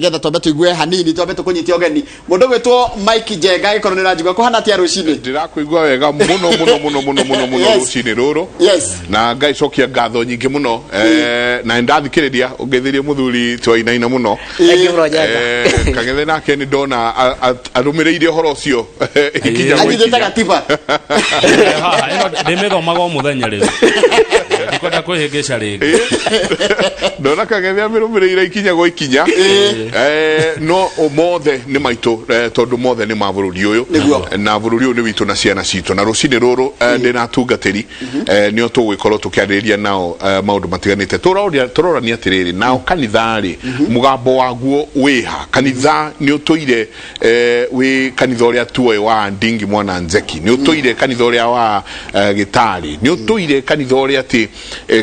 getha twambe tuigue hanini twambe tukunyitia ogeni mundu gwitwo Mike Jenga gikorwo ni ranjigwa ko hana tia rucini ndirakuigua wega muno rucini ruru na ngai cokia ngatho nyingi muno na ndathikiriria ungithirie muthuri twainaina muno kagethe nake ni ndona arumireire horo cio ikinya gwa gatiba ndimithomaga muthenya riu ndikwenda kwihingica ringi ndona kagethe amirumireire ikinya gwa ikinya no mothe ni maitu tondu mothe ni mabururi uyu na bururi uyu ni witu na ciana citu na rucini ruru ndina tungatiri nio tugwikorwo tukiarĩrĩria nao maundu matiganite turorania atiriri nao kanithari mugambo waguo wiha kanitha ni utoire wi kanitha uria tuoe wa Ndingi Mwana Nzeki ni utoire kanitha uria wa Gitari ni utoire kanitha uria ati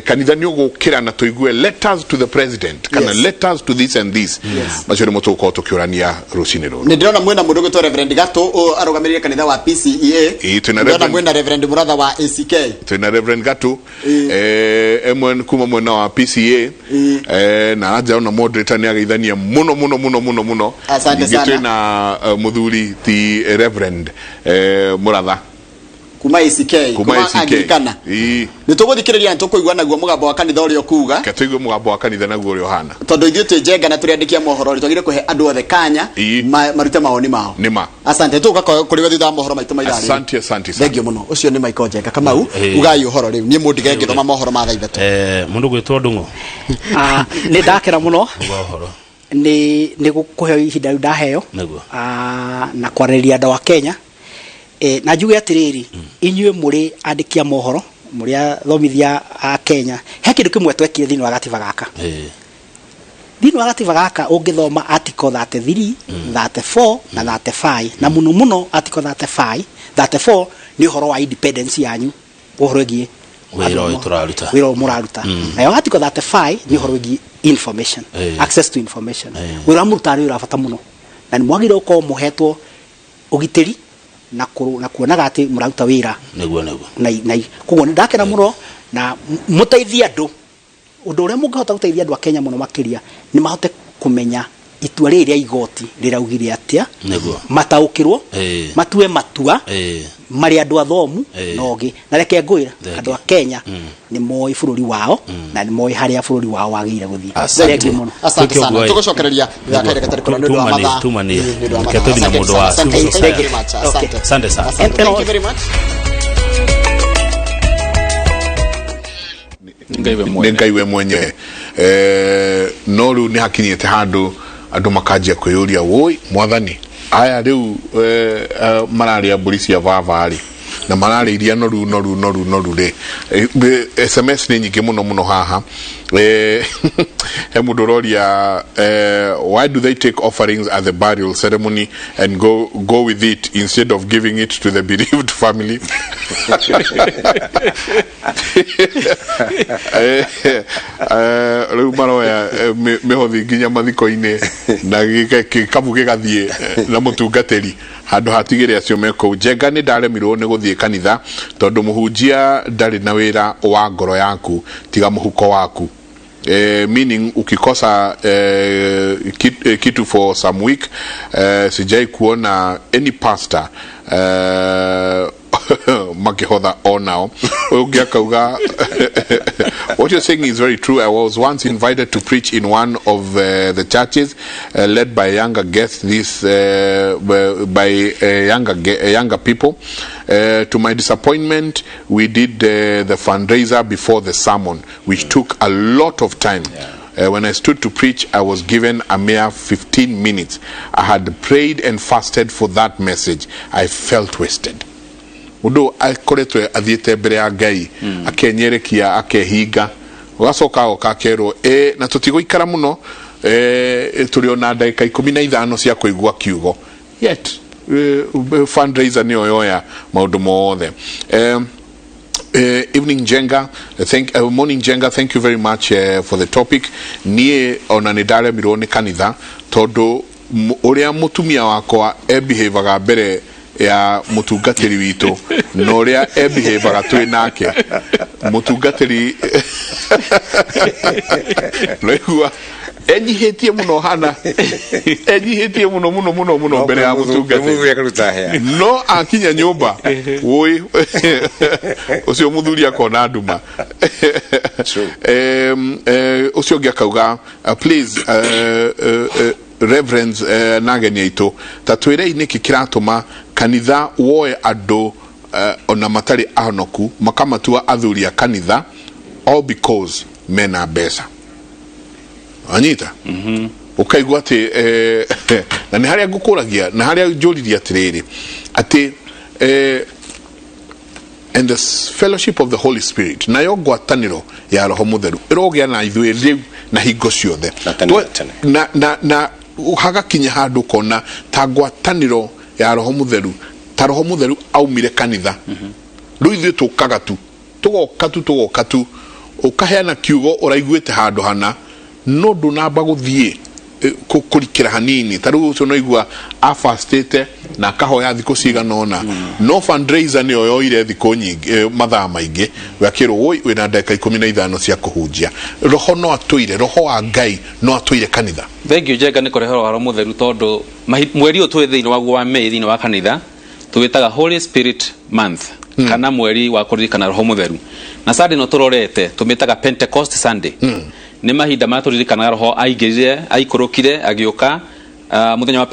kanitha ni ugukira na tuigue letters to the president kana letters to this and this macio ni mutuko tukiurania rucini ruru ni ndirona mwena mundu gwitwo Reverend Gato arugamiririe kanitha wa PCEA ndirona mwena Reverend Muratha wa ACK twina Reverend Gato emwen kuma mwena wa PCA na aja na moderator ni agaithania muno asante sana twina muthuri ti Reverend Muratha kuma ACK kuma Anglikana ni tuguthikiriria ntukuigua naguo mugambo wa kanitha urio kuuga katuigua mugambo wa kanitha naguo urio hana tondu ithuĩ twĩ Jenga na turiandikia mohoro ri twagire kuhe andu othe kanya marute maoni mao nima asante tuka kuri we thutha mohoro maitu maithari asante thengio muno ucio ni Mike Jenga Kamau ugai uhoro riu ni mundu genge thoma mohoro ma thaa ithatu mundu gwitwo Ndungu ni ndakera muno ni gukuhe ihinda riu ndaheo na kwarĩrĩria andũ a Kenya na njuge atiriri inyuĩ muri andikia mohoro muri athomithia a Kenya he kindu kimwe twekire thini wa gatiba gaka thini wa gatiba gaka ungithoma article 33 34 na 35 na muno article 34 ni uhoro wa independence yanyu uhoro gie wiro muraruta na yo article 35 ni uhoro gie information access to information wira murutari urabata muno na ni mwagire uko muhetwo ugitiri na kuonaga ati muraruta wira niguo na koguo ndakena muno na muteithia andu undu uria mungihota guteithia andu a Kenya muno makiria ni mahote kumenya itua riria igoti riraugire atia mataukirwo matue matua mari andu athomu nogi na reke ngwira andu a Kenya ni moi bururi wao na ni moi haria bururi wao wagire guthii asante muno asante sana tugucokereria thakaire gatari kuna ndu wa matha tumani ketu na mundu wa asante sana thank you very much ngaiwe mwenye no riu ni hakinyite handu andu makajia kwiyuria woi mwathani aya riu mararia mburi cia vavari na marariria noru ri SMS ni nyingi muno haha he mundu roria why do they take offerings at the burial ceremony and go with it instead of giving it to the bereaved family riu maroya mihothi nginya mathiko-ini na gikabu gigathie na mutungatiri handu hatigire acio meko Jenga ni ndaremirwo ni guthie kanitha tondu muhunjia ndari na wira wa ngoro yaku tiga muhuko waku meaning ukikosa kitu for some week sijai kuona any pastor makihotha on now ugiakauga what you're saying is very true. I was once invited to preach in one of the churches led by younger guests by younger people. To my disappointment, we did the fundraiser before the sermon, which took a lot of time. When I stood to preach, I was given a mere 15 minutes. I had prayed and fasted for that message. I felt wasted. Mundu akoretwe athiete mbere ya Ngai akenyerekia akehinga ugacoka okakerwo na tutiguikara muno turi ona ndagika 15 cia kuigua kiugo yet fundraiser ni oyoya maundu mothe evening Jenga morning Jenga, thank you very much for the topic. Nie ona ni ndaremirwo ni kanitha tondu uria mutumia wakwa behavior mbere ya mutungatiri witu no ria behavior twi nake mutungatiri enyihitie muno hana enyihitie muno mbere ya mutungati no akinya nyumba woi ucio muthuri akona nduma ucio ngiakauga please reverends nageni aitu tatwirei niki kiratuma kanitha woe andu ona matari ahonoku makamatua athuri a kanitha all because mena mbeca anyita ukaigua ati na ni haria ngukuragia na haria njuriria atiriri ati and the fellowship of the Holy Spirit na yo ngwataniro ya roho mutheru irogia na ithuĩ riu na hingo ciothe na hagakinya handu kona ta ngwataniro ya roho mutheru aumire kanitha riu ithuĩ tugoka tu ukaheana kiugo uraiguite handu hana no ndunamba guthie kurikira hanini taru ucio no igua afastete na kahoya thiko ciganona no fundraiser ni oyoire thiko nyingi mathaa maingi wakiro woi wina ndeka 15 cia kuhunjia roho no atuire roho wa Ngai no atuire kanitha thank you jenga ni kurehero haro mutheru tondu mweri utwe thiini wa Mei thiini wa kanitha tuwitaga Holy Spirit month kana mweri wa kuririkana roho mutheru na Sunday no turorete tumitaga Pentecost Sunday ni mahinda maturirikana roho aigirire aikurukire agioka muthenya wa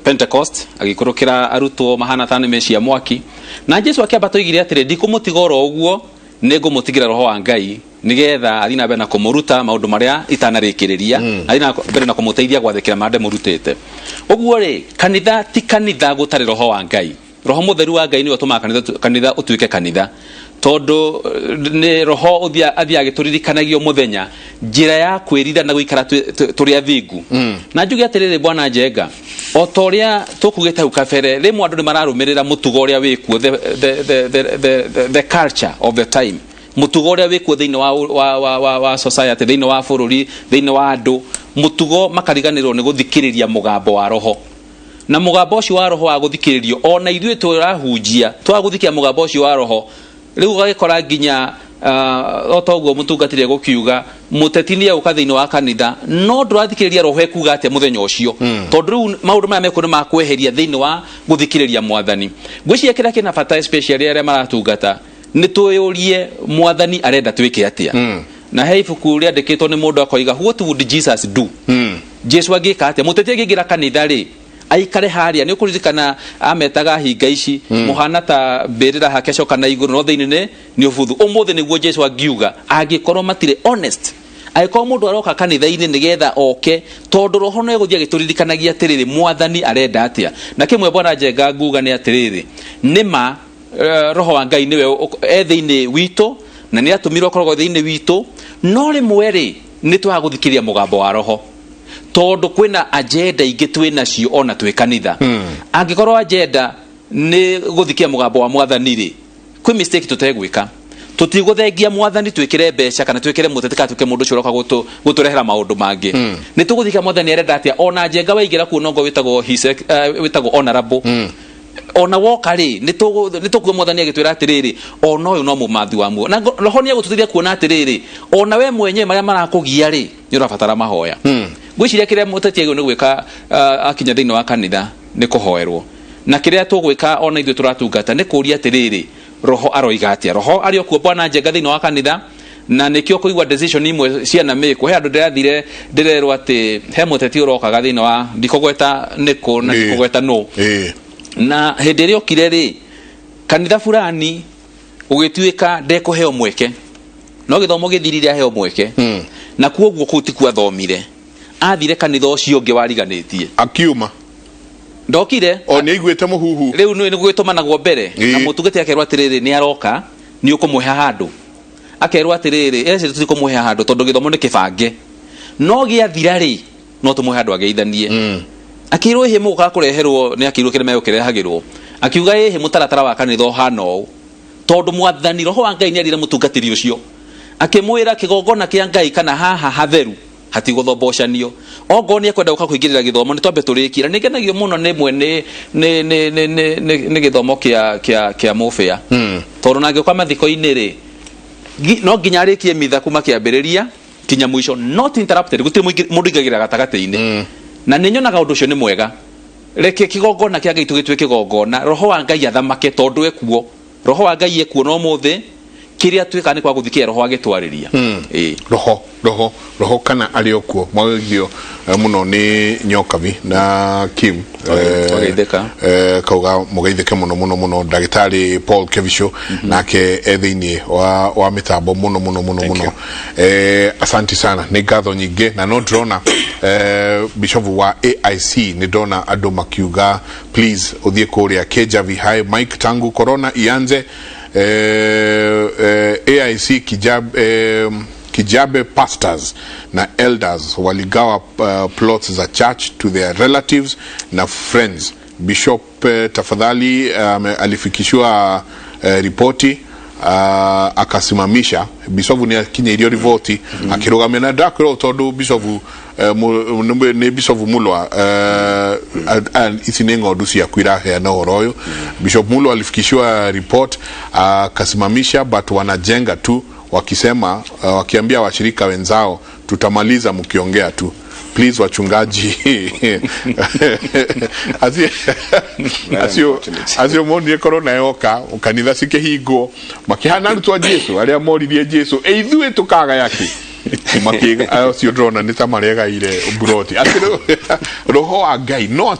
Pentecost agikurukira arutwo mahana tani meshia mwaki na Jesu akiamba toigire atire ndikumutiga uguo ningumutigira roho wa Ngai nigetha athina bena kumuruta maundu maria itanarikiriria athina bere na kumuteithia gwathikira mande murutete uguo ri kanitha ti kanitha gutari roho wa Ngai roho mutheru wa Ngai ni watuma kanitha utuike kanitha tondu ni roho uthia agituririkanagia muthenya njira ya kwirira na guikara turi athingu na njuge atiriri bwana Njenga otoria tukugite ukafere rimwe andu ni mararumirira mutugo uria wikuo the culture of the time mutugo uria wikuo thiini wa society thiini wa bururi thiini wa andu mutugo makariganirwo ni guthikiriria mugambo wa roho na mugambo ucio wa roho wa guthikiririo ona ithuĩ turahunjia twaguthikia mugambo ucio wa roho riu gagikora nginya otoguo mutungatire gukiuga mutetinia ukathiini wa kanitha no ndurathikiriria roho ekuga atia muthenya ucio tondu riu maundu maya mekuru makweheria thiini wa guthikiriria mwathani ngwiciria kira kina bata especially aria maratungata ni tuyurie mwathani arenda twike atia na he ibuku riandikitwo ni mundu akoiga what would Jesus do Jesu agika atia mutetie ngingira kanitha ri aikare haria ni ukuririkana ametaga hinga ici muhana ta berera hake coka na iguru no thiini ni ubuthu umuthi niguo Jesu angiuga angikorwo matire honest aiko mundu aroka kanitha-ini nigetha oke tondu roho no eguthia gituririkanagia atiriri mwathani arenda atia na kimwe bwana Njenga nguga ni atiriri nima roho wa Ngai niwe thiini wito na ni atumirwo korwo thiini wito no rimwe ri ni twaguthikiria mugambo wa roho tondu kwina agenda ingi twina cio ona twi kanitha angikorwo agenda ni guthikia mugambo wa mwathani ri kwi mistake tutegwika tutiguthengia mwathani twikire mbeca kana twikire mutetika twike mundu ucio roka guturehera maundu mangi ni tuguthikia mwathani arenda atia ona Njenga waigira ku nongo witagwo honorable ona woka ri ni tukuo mwathani agitwira atiriri ona uyu no mumathi wa muo na roho ni agututithia kuona atiriri ona we mwenye maria marakugia ri ni urabatara mahoya gwiciria kiria mutetia ni gwika akinya thiini wa kanitha ni kuhoerwo na kiria tugwika ona ithu turatungata ni kuria atiriri roho aroiga atia roho ari okuo bwana Njenga thiini wa kanitha na nikio kuigwa decision imwe ciana meko he andu ndirathire ndirerwo ati he muteti urokaga thiini wa ndikogweta niko na ndikogweta no na hindi ria okire ri kanitha fulani ugituika ndekuheo mweke no githomo githirire aheo mweke na kuoguo kuti kwathomire athire kanitha ucio ungi wariganitie akiuma ndokire oni iguite muhuhu riu ni gwitumanagwo mbere na mutungati akerwa atiriri ni aroka ni ukumuhe handu akerwa atiriri ese tutikumuhe handu tondu githomo ni kibange no giathira ri no tumuhe handu ageithanie akirwo he muka kureherwo ni akirwo kire meyo kirehagirwo akiuga he mutaratara wa kanitha hano tondu mwathani roho wa Ngai ni arire mutungatiri ucio akimwira kigongona kia Ngai kana haha hatheru hatiguthobocanio ongo ni ekwenda uka kuingirira githomo ni twambe turikira ni ngenagio muno ni mwe ni githomo kia mufia tondu nange kwa mathiko-ini ri no nginya arikie mitha kuma kiambiriria kinya mwisho not interrupted gutire mundu igagira gatagati-ini na ninyonaga undu ucio ni mwega reke kigongona kia Ngai tugitwe kigongona roho wa Ngai athamake tondu ekuo roho wa Ngai ekuo no muthe kiria twika ni kwa guthikia roho agitwariria roho kana aliokuo mwagio muno ni Nyokabi na Kim kauga mugeitheke muno ndagitari Paul Kevisho nake ethiini wa mitambo muno asanti sana ni ngatho nyingi na no drona bishop wa AIC ni ndona andu makiuga please uthie kuria Kejavi high mic tangu corona ianze AIC Kijabe pastors na elders waligawa plots za church to their relatives na friends. Bishop tafadhali alifikishwa ripoti akasimamisha Bishop ni akinya irio rivoti akirugamia na ndakiro tondu Bishop ni Bishop Mulwa ici ni ng'ondu cia kwira heana horoyo. Bishop Mulwa alifikishwa report akasimamisha but wanajenga tu wakisema wakiambia washirika wenzao tutamaliza mkiongea tu. Please wachungaji asio moni corona yoka ukanitha sikehingo makihana rutwa Jesu aria moririe Jesu ithuĩ tukaga yake makiga asio drona nitamarega ire buroti atiro roho wa Ngai no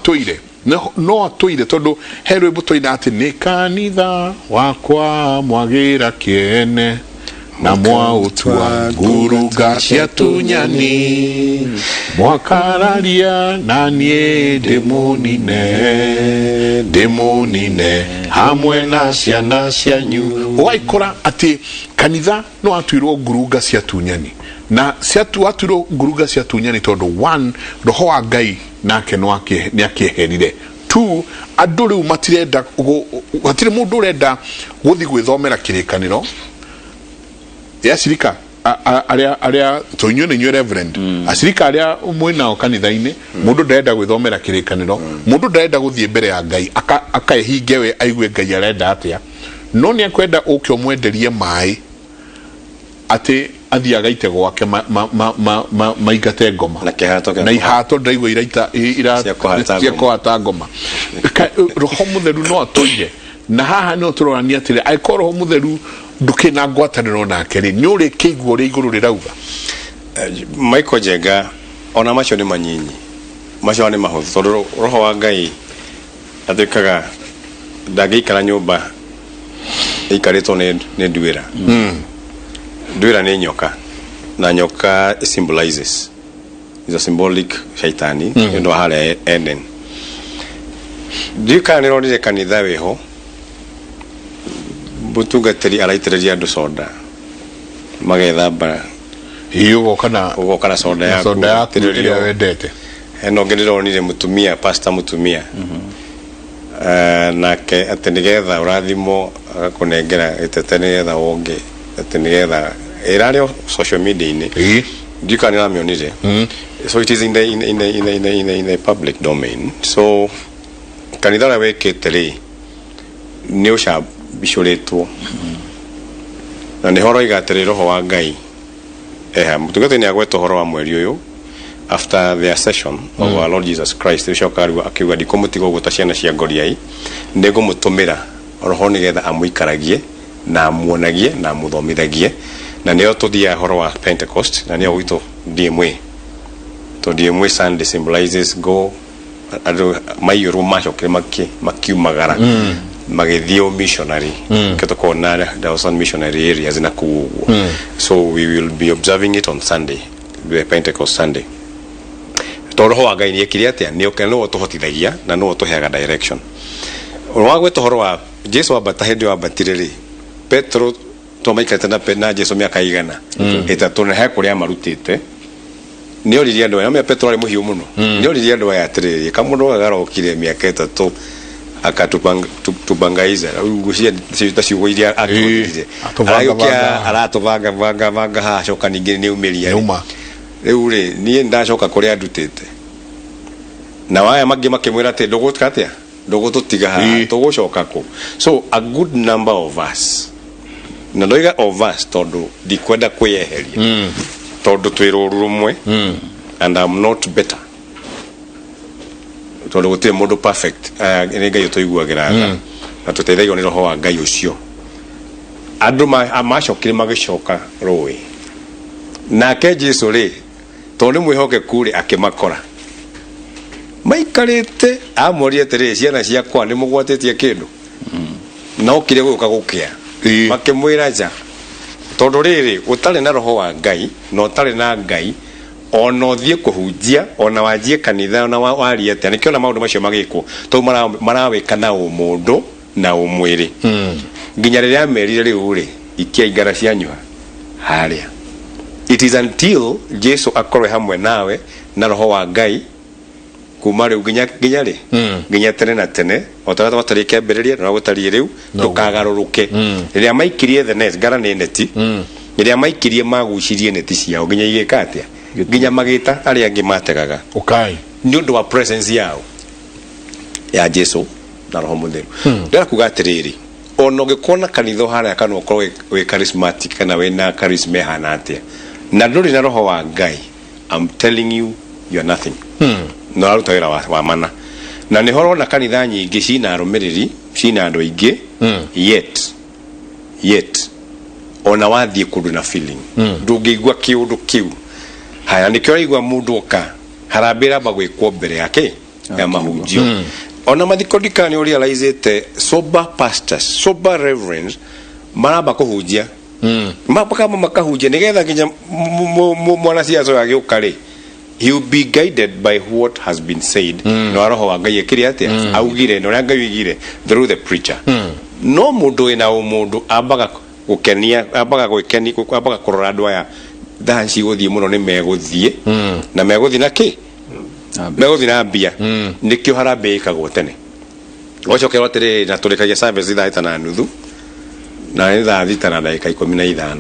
atuire tondu herwe butoina ati ni kanitha wakwa mwagira kiene na mwautwa nguruga cia tunyani mwakararia na nie demonine hamwe na ciana cianyu waikora ati kanitha no atuirwo nguruga cia tunyani na ciatu atuirwo nguruga cia tunyani tondu one roho wa Ngai nake no akieherire two andu riu matirenda gutire mundu urenda guthi gwithomera kirikaniro asirika aria tonyo ni reverend asirika aria mwina kanitha-ini mundu ndaenda gwithomera kirikaniro mundu ndaenda guthie mbere ya Ngai akaehinge we aigue Ngai arenda atia no ni akwenda ukyo mwenderie mai ati athia gaite gwake maigate ngoma na ihato ndaigua iraita cia kuhata ngoma roho mutheru no atoire na haha no turorania atire aikoro roho mutheru nduke na ngwataniro nake ri nyure kiguo ri iguru rirauga Michael Jenga ona macio ni manyinyi macio ni mahuthu tondu roho wa Ngai athikaga ndagikara nyumba ikarito ni nduira nduira ni nyoka na nyoka symbolizes is a symbolic shaitani ndo hale Eden ndika ni ronire kanitha weho butungatiri araitereria andu soda magethamba hiyo kana soda yaku iria wendete eno ngenironire mutumia pastor mutumia nake atenigetha urathimo agakunengera itetenetha wonge atenigetha irario social media ini ndika ni ramionire so it is in the public domain so kanitha wekete ri ni usha bishoretwo na ni horo igatire roho wa Ngai mutungate ni agweto horo wa mweri uyu after the session of our Lord Jesus Christ ushokarwa akiuga ndikomutigo gutaciana cia ngoriai ndego mutumira roho ni getha amuikaragie na amuonagie na amuthomithagie na nio tuthia horo wa Pentecost na nio wito DMW to DMW Sunday symbolizes go ado mayuru macoke makiumagara magethio missionary ketoko na Dawson missionary areas na ku so we will be observing it on Sunday the Pentecost Sunday toro wa Ngai ni ekiria atia ni okeno tuhotithagia na no tuheaga direction wagwe tohoro wa Jesu wa batahedi wa batiriri Petro to maikata na pena Jesu miaka igana etatu na hakuria marutite ni oriria ndo ya Petro ari muhiu muno ni oriria ndo ya atiriri kamundo agarokire miaka etatu akatubangaiza ugucia ciugo iria atugire arayokia aratuvanga ha coka ningi ni umiria riu ri nie ndacoka kuria ndutite na waya magi makimwira ati ndugukatia ndugututiga ha tugucoka ku so a good number of us na ndoiga of us tondu ndikwenda kweyeheria tondu twiro rumwe and I'm not better tondu gutire mundu perfect ni Ngai utuiguagira na tuteithagio ni roho wa Ngai ucio andu macokire magicoka roi nake Jesu ri tondu mwihoke kuri akimakora maikarite amorie tere ciana ciakwa ni mugwatetie kindu no kire guka gukia makimwira ja tondu riri utari na roho wa Ngai no utari na Ngai ono thie kuhunjia ona wajie kanitha ona wariete nikiona maundu macio magikwo to marawikana umundu na umwiri nginya riria merire riu ri ikia igara cianywa haria it is until Jesu akorwe hamwe nawe na roho wa Ngai kuma riu nginya ri nginya tene na tene otarata watarike mberiria na gutari riu tukagaruruke riria maikirie the net gara ni neti riria maikirie magucirie neti ciao nginya igikatia nginya magita ari angi mategaga ni undu wa presence yao ya Jesu na roho mutheru ndira kuga atiriri ono gikona kanitho haria kana ukorwo we charismatic kana we na charisma hana atia na nduri na roho wa Ngai I'm telling you you are nothing no arutawira wa mana na ni horo na kanitha nyingi cina arumiriri cina andu aingi yet ona wathie kundu na feeling ndungigwa kiundu kiu haya nikio igwa mundu oka harambira bagwikwo mbere yake ya mahunjio ona mathikodikani uri realize sober pastors sober reverends maraba kuhunjia mapaka makahunjia nigetha nginya mwana ciaco yake ukari he will be guided by what has been said no roho wa Ngai ekiri atia augire no Ngai wigire through the preacher no mundu ina mundu abaga gukenia abaga gwikeni abaga kurora andu aya thanci guthie muno ni meguthie na meguthie na ki meguthie na mbia nikio harambe ikagwo tene ocokero atiri na turikagia service thaa 5:30 na ni thaa 6 na dakika 15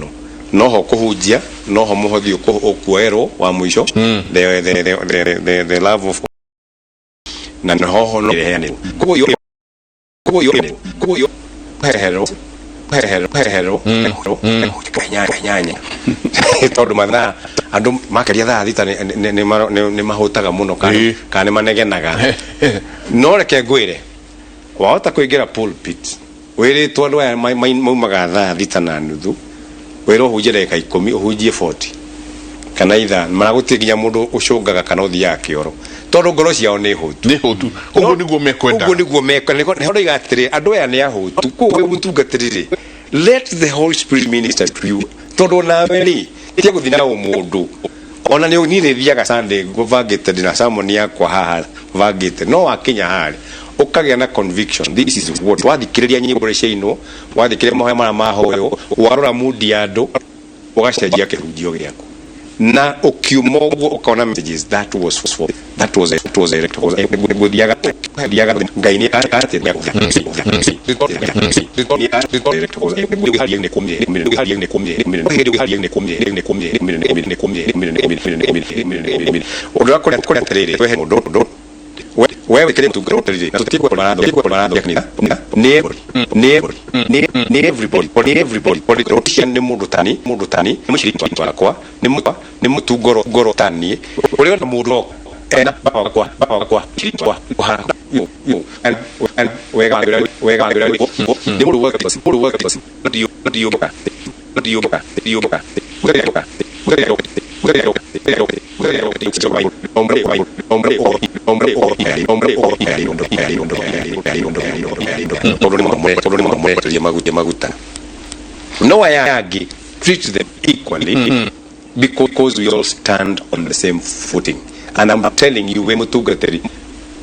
noho kuhunjia noho muhothi ukuerwo wa mwisho the love of na noho no reheane kuyo hero kanyanya tondu mathaa andu makeria thaa 6 ni mahutaga muno kana manegenaga no reke ngwire wahota kuingira pulpit wiri tondu aya maumaga thaa 6:30 wero hujie dakika 10 uhujie 40 kana itha maragutie nginya mundu ucungaga kana uthia kioro tondu ngoro ciao ni hutu uguo niguo mekwenda niko igatire andu aya ni ahutu kuwe gutungatirire let the Holy Spirit minister to you tondu nawe ni tia guthina umundu ona ni thiaga Sunday guvangite dina sermon yakwa haha vangite no wakinya hari ukagia na conviction this is what wathikiriria nyimbo ciino wathikiriria mahoya mara mahoyo warora mudi andu ugacenjia kirunjio giaku na ukiuma uguo ukaona messages that was direct guthiaga Ngai ni ati wewe kile mtu groterije na tutiko kwa kanisa ni everybody politician ni mundu tani mushiriki wakwa ni mtu goro tani ule na mundu ena kwa shiriki kwa and wega ni mundu waka ndio boka no ayagi treat them equally because we all stand on the same footing and I'm telling you we mutugateri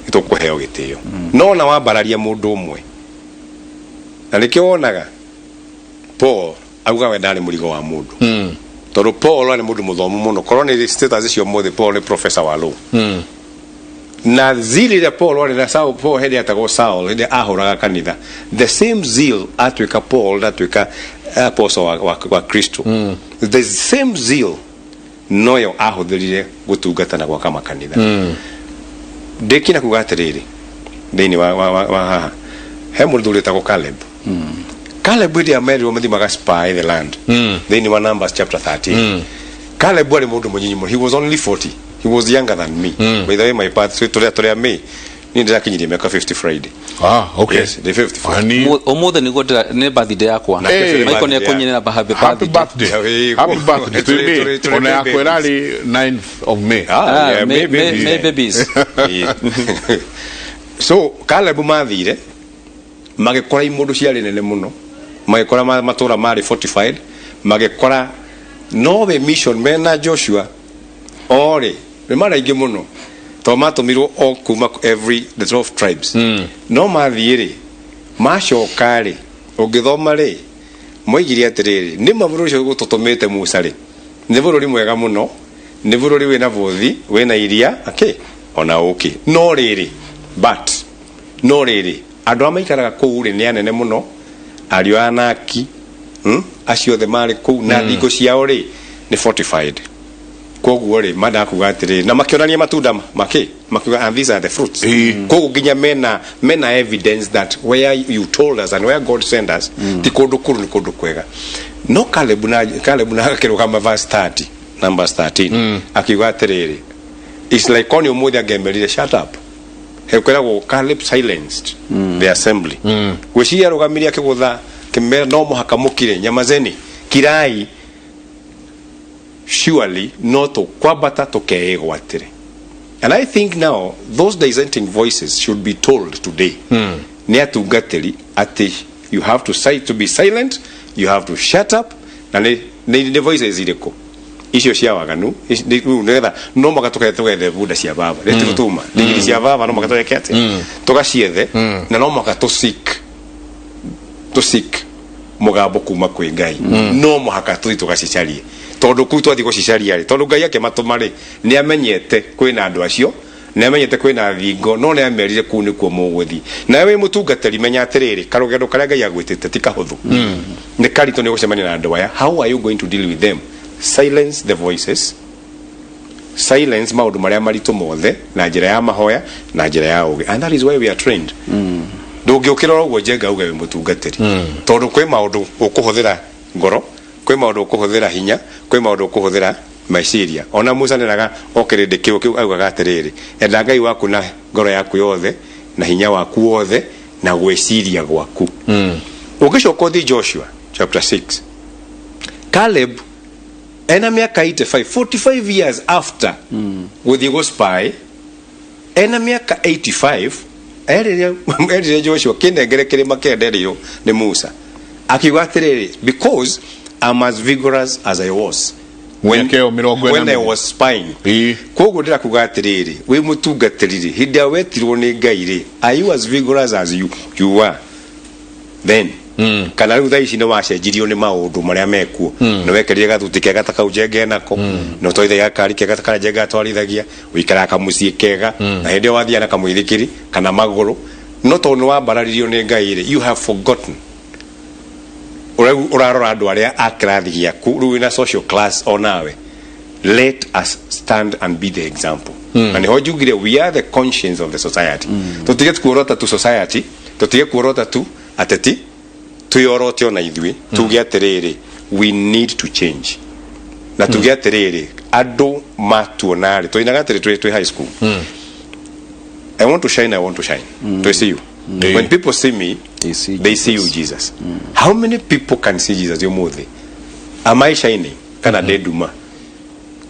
itokuheo gitio no na wabararia mundu umwe na nikionaga Paul auga we ndari murigo wa mundu tondu Paul ni mundu muthomu muno korwo ni status cio mothe Paul ni professor wa law na zili ya Paul wale na Paul hedi atago Saul hedi ahuraga kanitha the same zeal atwika Paul atwika apostle wa Kristo the same zeal noyo ahuthirire gutungatana gwa kama kanitha dekina kugatiriri thini wa he mundu letako Caleb Caleb ndi ameri omuthi maga spy the land thini wa Numbers chapter 13 Caleb wali mundu munyinyi muno. He was only 40. He was younger than me. By the way, my path so to me ni ndakinyirie miaka 50 Friday. Okay. Yes, the 50. Omothe ni godra ne birthday yakwa. Michael ne kunyina happy birthday. Happy birthday today. Ona yakwirali 9th of May. May babies. So Caleb mathire magekora imundu ciari nene muno, magekora matura mari fortified, magekora nowe mission mena Joshua ore me mara ingi muno tomato miro o kuma the 12 tribes no mathire macokare ungithoma ri moigire atiriri ni maburu cio gututumite Musa ri ni bururi mwega muno, ni bururi wina bothi wina iria ona no riri andu amaikaraga kuu ri ni anene muno, ario Anaki acio the mari kuu na thingo ciao ri ni fortified. Koguo ri madakuga atiri na makionania matunda makiuga and these are the fruits. Koguo ginya mena evidence that where you told us and where God sent us ti kundu kuru ni kundu kwega. No Caleb na akirugama verse 30 Numbers 13 akiuga atiri it's like on your mother gemerire shut up. Hekwera Caleb silenced the assembly. Gwiciria rugamiria kigutha kimera no muhaka mukire nyamazeni kirai surely not kwabata tokeego atire. And I think now those dissenting voices should be told today. Near to gateli ati you have to be silent, you have to shut up, and the voices ireko. Isio cia waganu ngetha no magatoka tugethe buda cia baba retutuma digiri cia baba no magatoka kete tugaciethe na no magato seek mugambo kuma kwi Ngai no muhaka tuthi tugacicarie tondu ku twathi gucicaria ri tondu Ngai yake matumari ni amenyete kwina andu acio ni amenyete kwina thingo no ni amerire ku ni kuo muguthi nawe mutungatari menya atiriri karugendo karia Ngai agwitite ti kahuthu ni karito ni gucemania na andu aya. How are you going to deal with them? Silence the voices, silence maundu maria maritu mothe na njira ya mahoya na njira ya ugi, and that is why we are trained. Ndungiukira uguo jenga uge mutungatiri tondu kwi maundu ukuhuthira ngoro, kwi maundu ukuhuthira hinya, kwi maundu ukuhuthira meciria. Ona Musa neraga okirinde kiu augaga atiriri enda Ngai waku na ngoro yaku yothe na hinya waku wothe na gweciria gwaku. Ugicoka thi Joshua chapter 6 Caleb ena miaka 45 years after guthi go spy ena miaka 85 erire Joshua kinengere kirima kenderio ni Musa akiuga atiriri because I'm as vigorous as I was when I was spying. Koguo ndira kuga atiriri wi mutungatiriri hindi awetirwo ni Ngai ri are you as vigorous as you were then? Kana riu thaici no wacenjirio ni maundu maria mekuo no wekerire gathuti kega takaujenge nako no toithe gakari kega takajenga twarithagia uikara kamucie kega na hindi wathia na kamwithikiri kana maguru no tonu wa bararirio ni Ngai ri you have forgotten urarora andu aria akirathi giaku riu na social class onawe. Let us stand and be the example. And ho jugire we are the conscience of the society. Tutige kuorota tu society, tutige kuorota tu ateti tuyorote ona ithui tuge atiriri we need to change na tuge atiriri andu matuonare toinaga atiri twi high school. I want to shine to see you. When people see me they see you Jesus. How many people can see Jesus yomuthi? Am I shining kana deduma?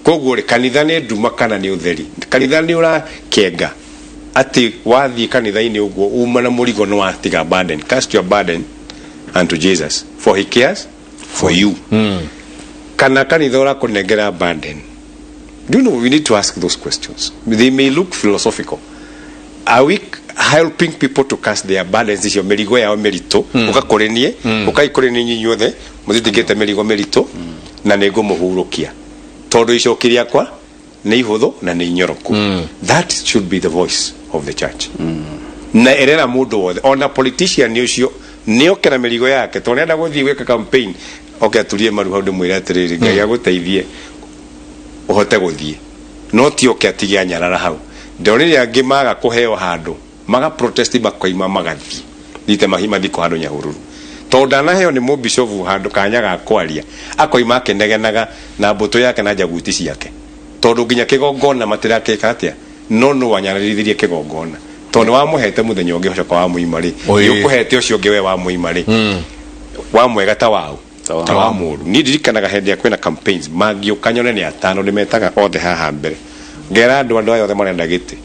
Koguo kanitha ni nduma kana ni utheri? Kanitha ni ura kenga ati wathi kanitha ini uguo uma na murigo no atiga burden. Cast your burden unto Jesus for he cares for you. Kana kanitha ura kunengera burden? Do you know we need to ask those questions? They may look philosophical. Are we helping people to cast their burdens? Is your merigo ya merito ukakorenie ukaikorenie nyuothe muthigete merigo merito na nego muhurukia tondu icokiria kwa ni ihuthu na ni nyoroku. That should be the voice of the church. Na erera mundu wothe ona politician ni ucio ni okera merigo yake tondu enda guthii gwika campaign aturie maru hau ndimwira atiriri Ngai aguteithie uhote guthii no ti atigia anyarara hau ndorire angi maga kuheo handu maga protesti makoima magathi thite mahima thiko handu nyahururu to ndanaheo ni mubicobu handu kanyaga kwaria akoima akenegenaga na mbuto yake na jaguti ciake tondu nginya kigongona matirakeka atia no wanyarithirie kigongona tondu wamuhete muthenya ungi ucoka wa muimari yukuhete ucio ungi we wa muimari wa mwega ta wau ta wa muru ni ndirikanaga hindi ya kwina campaigns magiukanyone ni atano nimetaga othe haha mbere ngera andu othe marenda giti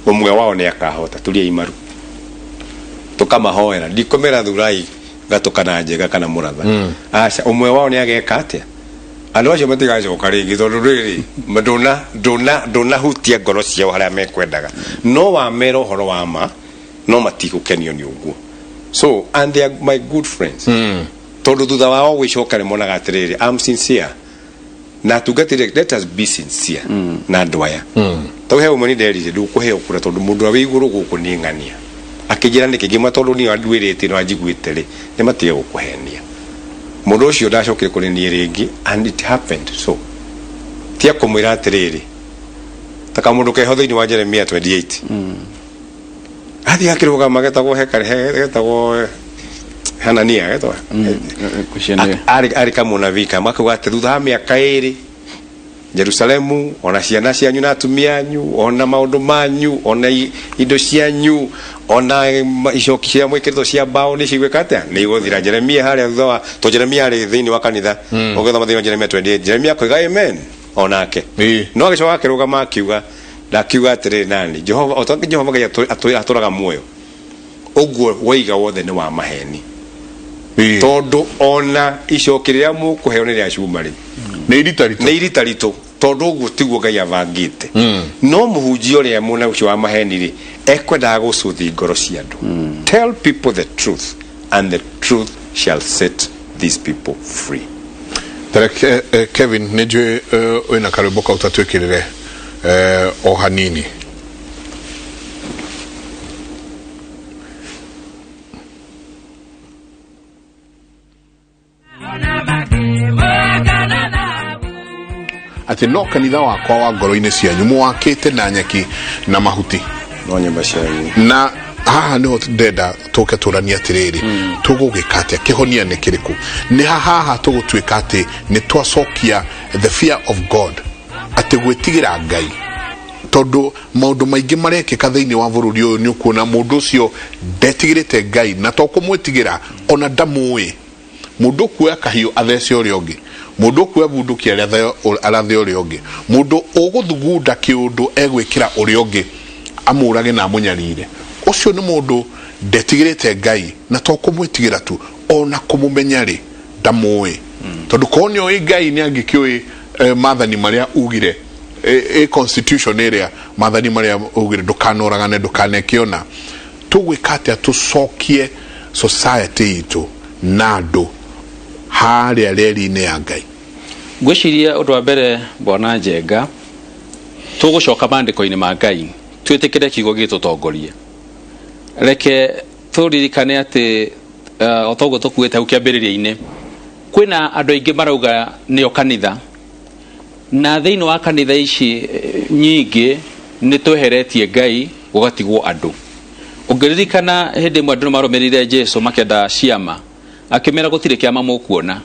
umwe wao ni akahota tulia imaru tukamahoera ndikomera thurai gatukana njega kana muratha aca umwe wao ni ageka atia andu acio matigacoka ringi tondu riri nduna hutia ngoro ciao haria mekwendaga no wamera uhoro wa ma no matigukenio ni uguo so and they are my good friends tondu thutha wao gwicoka ni monaga atiriri I'm sincere na tugatire let us be sincere na andu aya to he umwe ni nderire ndukuheo kura tondu mundu awi iguru guku ni ngania akijira ni kigima tondu ni andwirite no ajiguite ri ni matie gukuhenia mundu ucio ndacokire kuri ni ringi and it happened so tia kumwira atiriri taka mundu keho thiini wa Jeremia 28 athi akiruga magetagwo hegetagwo Hanania geto ari kamuna vika makuga thutha wa miaka 2 Jerusalemu ona ciana cianyu na atumia anyu ona maundu manyu ona indo cianyu ona icoki cia mwikirito cia bao ni cigwekate ni iguthira Jeremia haria thutha wa to Jeremia ari thiini wa kanitha ugetha thiini wa Jeremia 28 Jeremia koiga amen onake no agicoka akiruga akiuga ndakiuga atiri nani Jehova otonge Jehova ngai aturaga muoyo uguo waiga wothe ni wa maheni tondu ona icokiria mukuheo ni ria cumari ni iritarito tondu uguo tiguo ngai avangite no muhunjio ria muna ucio wa maheni ri ekwendaga gucuthi ngoro cia andu tell people the truth and the truth shall set these people free. Kevin neje wina kariboka utatwikirire o hanini ati no kanitha wakwa wa ngoro-ini cianyu muwakite na nyeki na mahuti no nyumba cianyu na haha niho ndenda tuke turania atiriri tugugika atia kihonia ni kiriku ni haha tugutwika ati ni twacokia the fear of God ati gwitigira ngai tondu maundu maingi marekika thiini wa bururi uyu ni ukuona mundu ucio ndetigirite ngai na to kumwitigira ona ndamui mundu kuya kahiu athece uri ungi mundu kuya bundu kia arathe uri ungi mundu uguthugunda kiundu egwikira uri ungi amurage na munyarire ucio ni mundu ndetigirite ngai na to kumwitigira tu ona kumumenya ri ndamui tondu konyo ngai ni angikiui mathani maria ugire constitution area mathani maria ugire ndukanoragane ndukanekiona tugwikatia tucokie society itu nado haria reri-ini ya ngai gwiciria undu wa mbere bona njenga tugucoka mandiko-ini ma ngai twitikire kiugo gitutongorie reke turirikane ati otogo tukuite hau kiambiriria-ini kwina andu aingi marauga nio kanitha na thiini wa kanitha ici nyingi ni tweheretie ngai gugatigwo andu ungiririkana hindi imwe andu marumirire Jesu makenda ciama akimera gutire kiama mukuona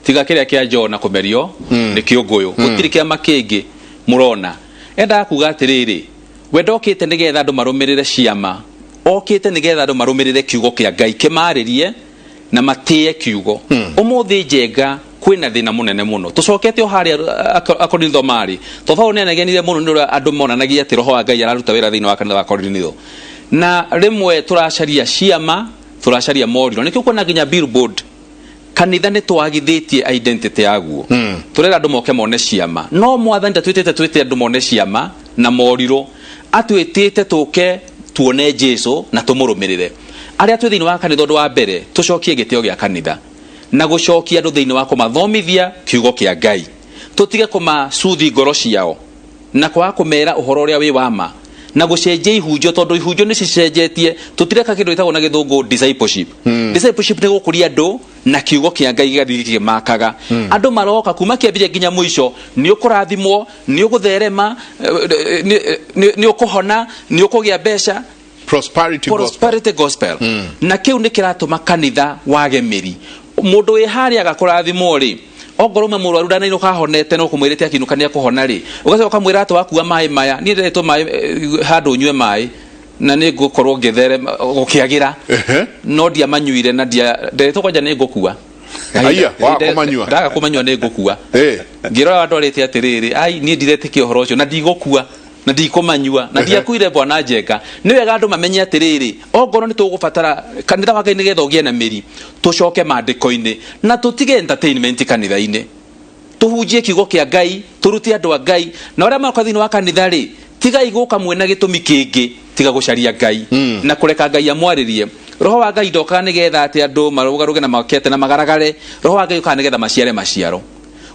tiga kiria kia Jona kumerio ni kiunguyu gutire kiama kingi murona enda kuga atiriri we ndokite nigetha andu marumirire ciama okite nigetha andu marumirire kiugo kia ngai kimaririe na matie kiugo umuthi njenga kwina thina munene muno tucokete o haria akorinitho mari Paulo ne anagenire muno ni andu monanagia ati roho wa ngai araruta wira thiini wa kanitha wa Korinitho na rimwe turacaria ciama turacaria moriro nikio kuona nginya billboard kanitha ni twagithitie identity yaguo turera andu moke mone ciama no mwathani twitite andu mone ciama na moriro atwitite tuke tuone Jesu na tumurumirire aria twi thiini wa kanitha undu wa mbere tucokie gitio gia kanitha na gucokia andu thiini wa kumathomithia kiugo kia ngai tutige kumacuthi ngoro ciao na kwa kumera uhoro uria wi wama na gucenjia ihunjo tondu ihunjo ni cicenjetie tutireka kindu itagwo na githungu discipleship discipleship ni gukuria andu na kiugo kia ngai gigathiki makaga andu maroka kuma kiambire nginya muico ni ukurathimwo ni ugutherema ni ukuhona ni ukugia mbeca prosperity gospel na kiu nikiratuma kanitha wage miri mundu wi hari agakurathimo ri ongoroma murwaru ndanaino kahonete no kumwirite akinukania kuhona ri ugacoka kamwira ati wakuwa mai maya ni nderetwo mai handu nywe mai na ni ngukorwo ngithere gukiagira no dia manyuire na dia nderetwo kwanja ni ngukua aya wa kumanyua ndaga kumanyua ni ngukua ngirora andu arite atiriri ai ni ndiretikia uhoro ucio na ndigukua na ndikomanyua na ndiakuire bwana Njenga ni wega andu mamenye atiriri ongoro ni tugubatara kanitha wa Ngai nigetha ugie na miri tucoke mandiko-ini na tutige entertainment kanitha-ini tuhunjie kiugo kia Ngai turutie andu a Ngai na uria makwa thini wa kanitha ri tiga iguka mwena gitumi kingi tiga gucaria Ngai na kureka Ngai amwaririe roho wa Ngai ndoka nigetha ati andu marugaruge na makete na magaragare roho wa Ngai uka nigetha maciaro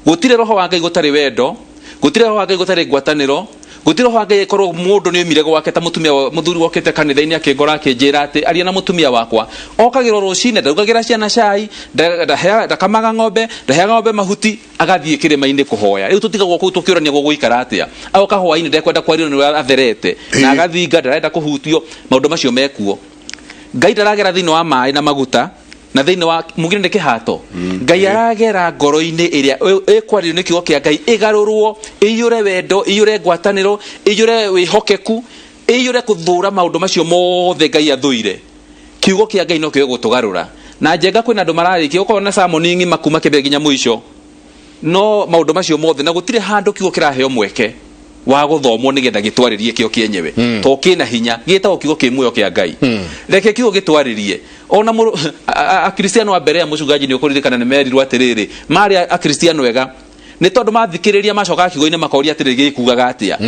gutire roho wa Ngai gutari wendo gutire roho wa Ngai gutari ngwataniro gutire roho wa Ngai korwo mundu ni umire gwake ta mutumia muthuri wokete kanitha-ini akingora akinjira ati aria na mutumia wakwa okagiro rucine ndarugagira ciana cai ndakamaga ng'ombe ndaheaga ng'ombe mahuti agathie kirima-ini kuhoya riu tutigagwo kuu tukiurania guguikara atia agoka hwaini ndekwenda kwario ni atherete na agathinga ndarenda kuhutio maundu macio mekuo Ngai ndaragera thini wa mai na maguta na thini wa mugire kihato Ngai aragera ngoro-ini iria ekwario ni kiugo kia Ngai igarurwo iyure wendo iyure ngwataniro iyure wihokeku iyure kuthura maundu macio mothe Ngai athuire kiugo kia Ngai no kio gutugarura na Njenga kwina andu mararikia ukona samoningi makuma kibe ginya muico no maundu macio mothe na gutire handu kiugo kiraheo mweke wa guthomwo nigetha gitwaririe kio kienyewe to kina hinya gitagwo kiugo kimuyo kia Ngai reke kiugo gitwaririe ona akristiano wa Berea mucungaji ni ukuririkana ni merirwo atiriri mari akristiano wega ni tondu mathikiriria macoka kiugo-ini makoria atiriri gikugaga atia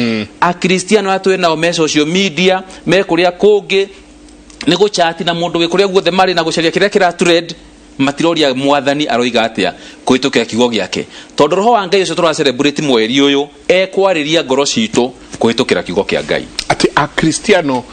akristiano atwe nao me social media me kuria kungi ni guchati na mundu wi kuria guothe mari na gucaria kiria kira trend matiroria mwathani aroiga atia kuitukira kiugo giake tondu roho wa Ngai ucio tura celebrate mweri uyu ekwariria ngoro citu kuitukira kiugo kia Ngai ati akristiano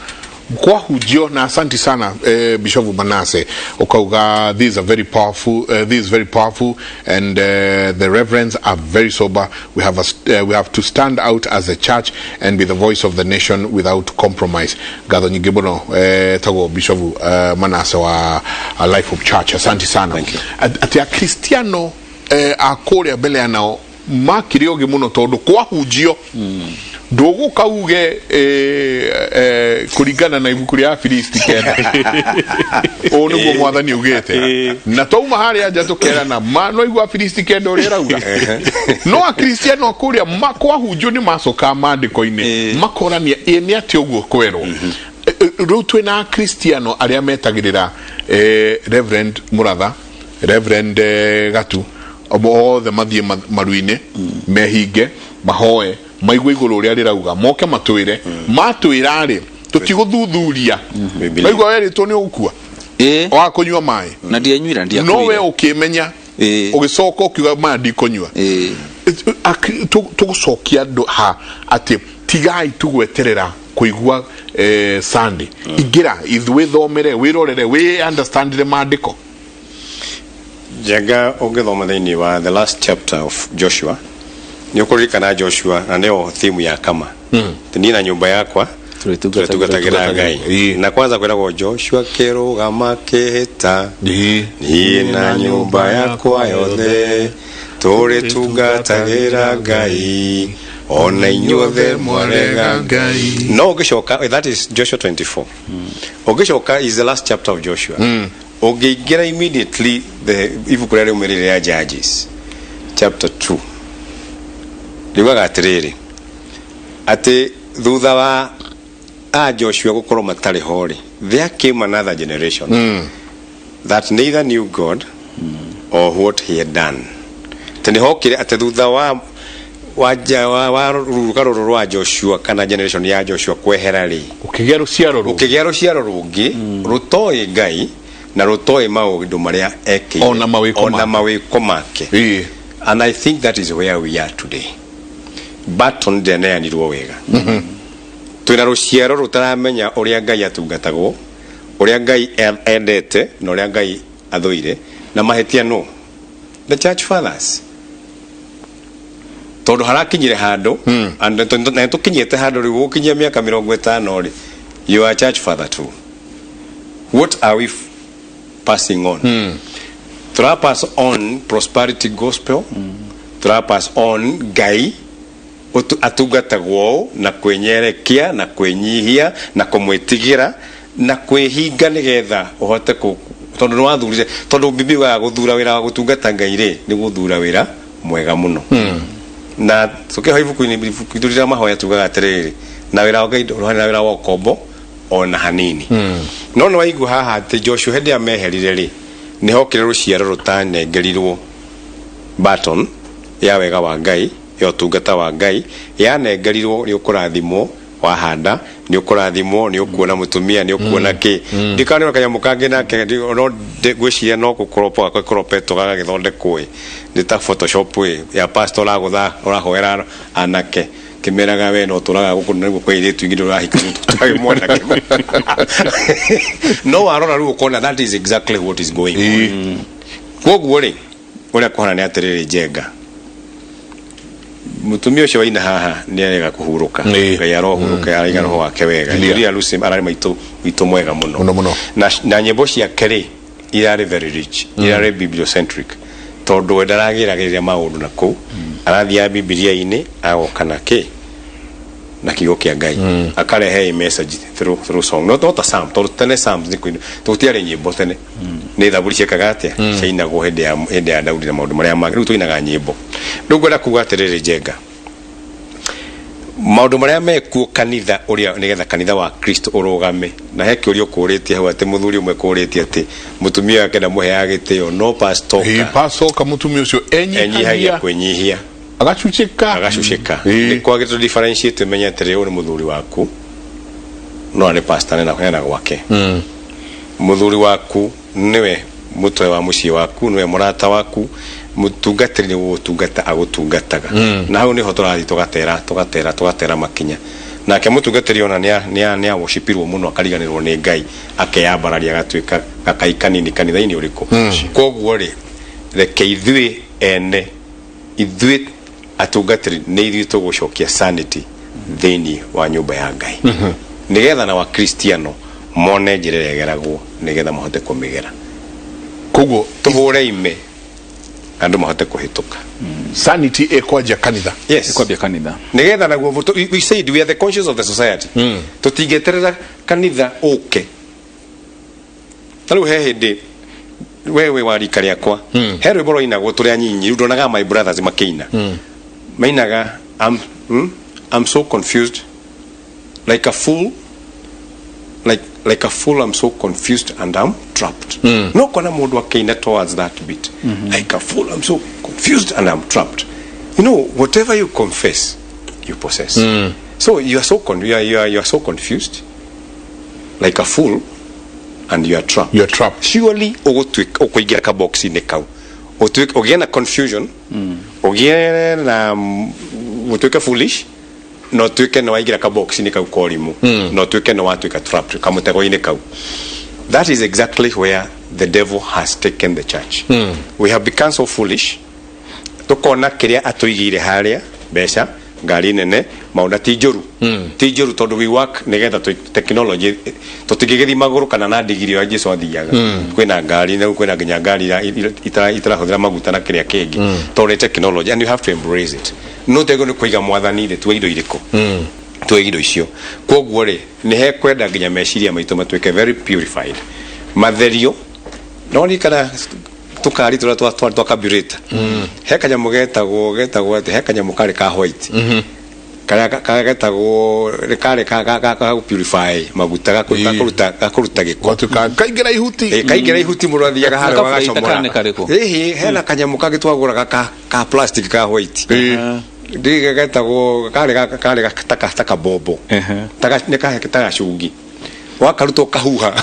kwa hujio na asanti sana Bishop Manase ukauga this is very powerful and the reverends are very sober. We have to stand out as a church and be the voice of the nation without compromise. Gatho nyigibono tago Bishop Manase wa Life of Church. Asanti sana. Thank you. Ati akristiano akore abele anao makirioge muno tondu kwa hujio ndogo kauge kurigana na ibuku ria Filisti kenda onu go mwathani ugete na twauma hari anja tukera na no igwa Filisti kenda uri rauga no akristiano akuria makwa hujio ni macoka mandiko-ini makorania ni ati uguo kwerwo riu twina akristiano aria metagirira Reverend Muratha Reverend Gatu othe mathie maruine mehinge mahoe maigwe iguru uria rirauga moke matwire matwira ri tutiguthuthuria maigwa weritwo ni ugukua wa kunywa mai na ndianyuira no we ukimenya ugicoka ukiuga mandi kunywa tugucokia andu ha ati tigai tugweterera kuigua Sunday igira ithwe thomere wirorere we understand the mandiko Njenga ungithoma thiini wa the last chapter of Joshua ni ukuririkana Joshua na neo theme ya kama tinina nyumba yakwa tugatutagira Ngai na kwanza kwiragwo Joshua kirugama kihita ni na nyumba yakwa yothe turi tugatagira Ngai ona inyuothe mwarega Ngai no ugicoka that is Joshua 24 ugicoka is the last chapter of Joshua ugigira immediately the ibuku ria umirire ya Judges chapter 2 riugaga atiriri ati thutha wa Joshua gukorwo matari hori there came another generation that neither knew God or what he had done tene hokire ati thutha wa rugaro rwa Joshua kana generation ya Joshua kwehera ri ukigera ruciaro rungi rutoi Ngai na rutoi maundu maria eke ona mawiko make and I think that is where we are today but on the near ni wega twina ruciaro rutaramenya uria Ngai atungatagwo uria Ngai endete na uria Ngai athuire na mahetia no the church fathers tondu harakinyire handu and tukinyete handu riu gukinyia miaka 50 ri You are a church father too. What are we passing on? Tura pass on prosperity gospel. Tura pass on Ngai atugatagwo na kwenyerekia na kwenyihia na kumwitigira na kwehinga nigetha uhote ku tondu no wathurire tondu bibi wa guthura wira wa gutungata Ngai ri ni guthura wira mwega muno. Na tuke haibuku ni biturira mahoya tugaga atiriri na wira wa Ngai na wira wa kombo ona hanini. No waigu haha ati Joshua hende ameherire ri ni hokire ruciara rutane ngerirwo baton ya wega wa Ngai yo tungata wa Ngai ya nengerirwo ni ukurathimwo wahanda ni ukurathimwo ni ukuona mutumia ni ukuona ki ndikane kanyamukange nake no gwiciria no gukoropa akoropeto gaga githondekwe ni ta photoshop ya pastor agutha orahoera anake kimeraga we no turaga gukuna gukwire twingire urahika tutage mwana no arora ru ukona that is exactly what is going on. Koguo ri uri kuhana ni atiriri jenga mutumia ucio waina haha ni arega kuhuruka Ngai arohuruka araiga roho wake wega ndiria lusim arari maitu witu mwega muno na nyimbo cia keri irari very rich irari bibliocentric tondu ndaragiragiria maundu naku arathia Biblia-ini agokana ki na kigo kia Ngai akarehe message through song not a psalm tondu tene psalms ni kwini tutiare nyimbo tene ni thaburi ciekaga atia ciina go hende ya Daudi na maundu maria mangĩ rĩu tuinaga nyimbo rĩu ngwenda kuga atiriri jenga maundu maria mekuo kanitha uria nigetha kanitha wa Kristo urugame na he kiurio kuritie hau ati muthuri umwe kuritie ati mutumia wake ndamuheaga gitio no pastor ka mutumia ucio enyihagia kwenyihia agacucika ni kwagĩrĩire differentiate menye atĩrĩ ũrĩ muthuri waku no arĩ pastor na kwena gwake muthuri waku niwe mutwe wa muciĩ waku niwe murata waku mutungatĩri ni gũtungata agũtungataga na hau niho tũrathi tugatera makinya nake mutungatĩri ona ni worshipirwo muno akariganĩrwo ni Ngai akeyambararia agatuĩka gakai kanini kanitha-inĩ ũrĩkũ koguo ri reke ithuĩ atungatĩri ni ithuĩ tũgũcokia sanity thĩinĩ wa nyũmba ya Ngai nigetha na wa Kristiano mone njĩra ĩgeragwo nigetha mahote kũmĩgera koguo tũhũre ime andu mahote kuhituka sanity ekwaja kanitha ekwambia kanitha nigetha naguo we said we are the conscience of the society tutingeterera kanitha uke taru he hindi wewe warika riakwa he rwimbo rũinagwo tũrĩ anyinyi ndonaga my brothers makĩina mainaga I'm so confused like a fool like a fool I'm so confused and I'm trapped no kona mundu akaina towards that bit like a fool I'm so confused and I'm trapped. You know, whatever you confess you possess. So you are so confused like a fool and you are trapped. Surely ukuingira ka box ni kau ugiye na confusion ugiye na utuike foolish no tuike no waigira ka box ni kau korimu no tuike no watuika trapped kamutego ini kau. That is exactly where the devil has taken the church. We have become so foolish tukona kiria atuigire haria besha ngari nene maunda tijuru tondu we work nigetha technology tutigigiri maguru kana na digiri wa Jesu athiaga kwina ngari na kwina nginya ngari itarahuthira maguta na kiria kingi tondu technology and you have to embrace it. No tego ni kuiga mwathani ile tu indo iriko tu indo icio koguo ri ni he kwenda nginya meciria maitu matuike very purified matherio no ni kana tukari twa carburetor he kanyamu getagwo ati he kanyamu kari ka white kaya getagwo kari ka purify maguta gakuruta giko kaingira ihuti murathiaga hare wagacomora he na kanyamu kagitwagura ka plastic ka white ndiga getagwo kari taka bobo taka cungi wakaruto kahuha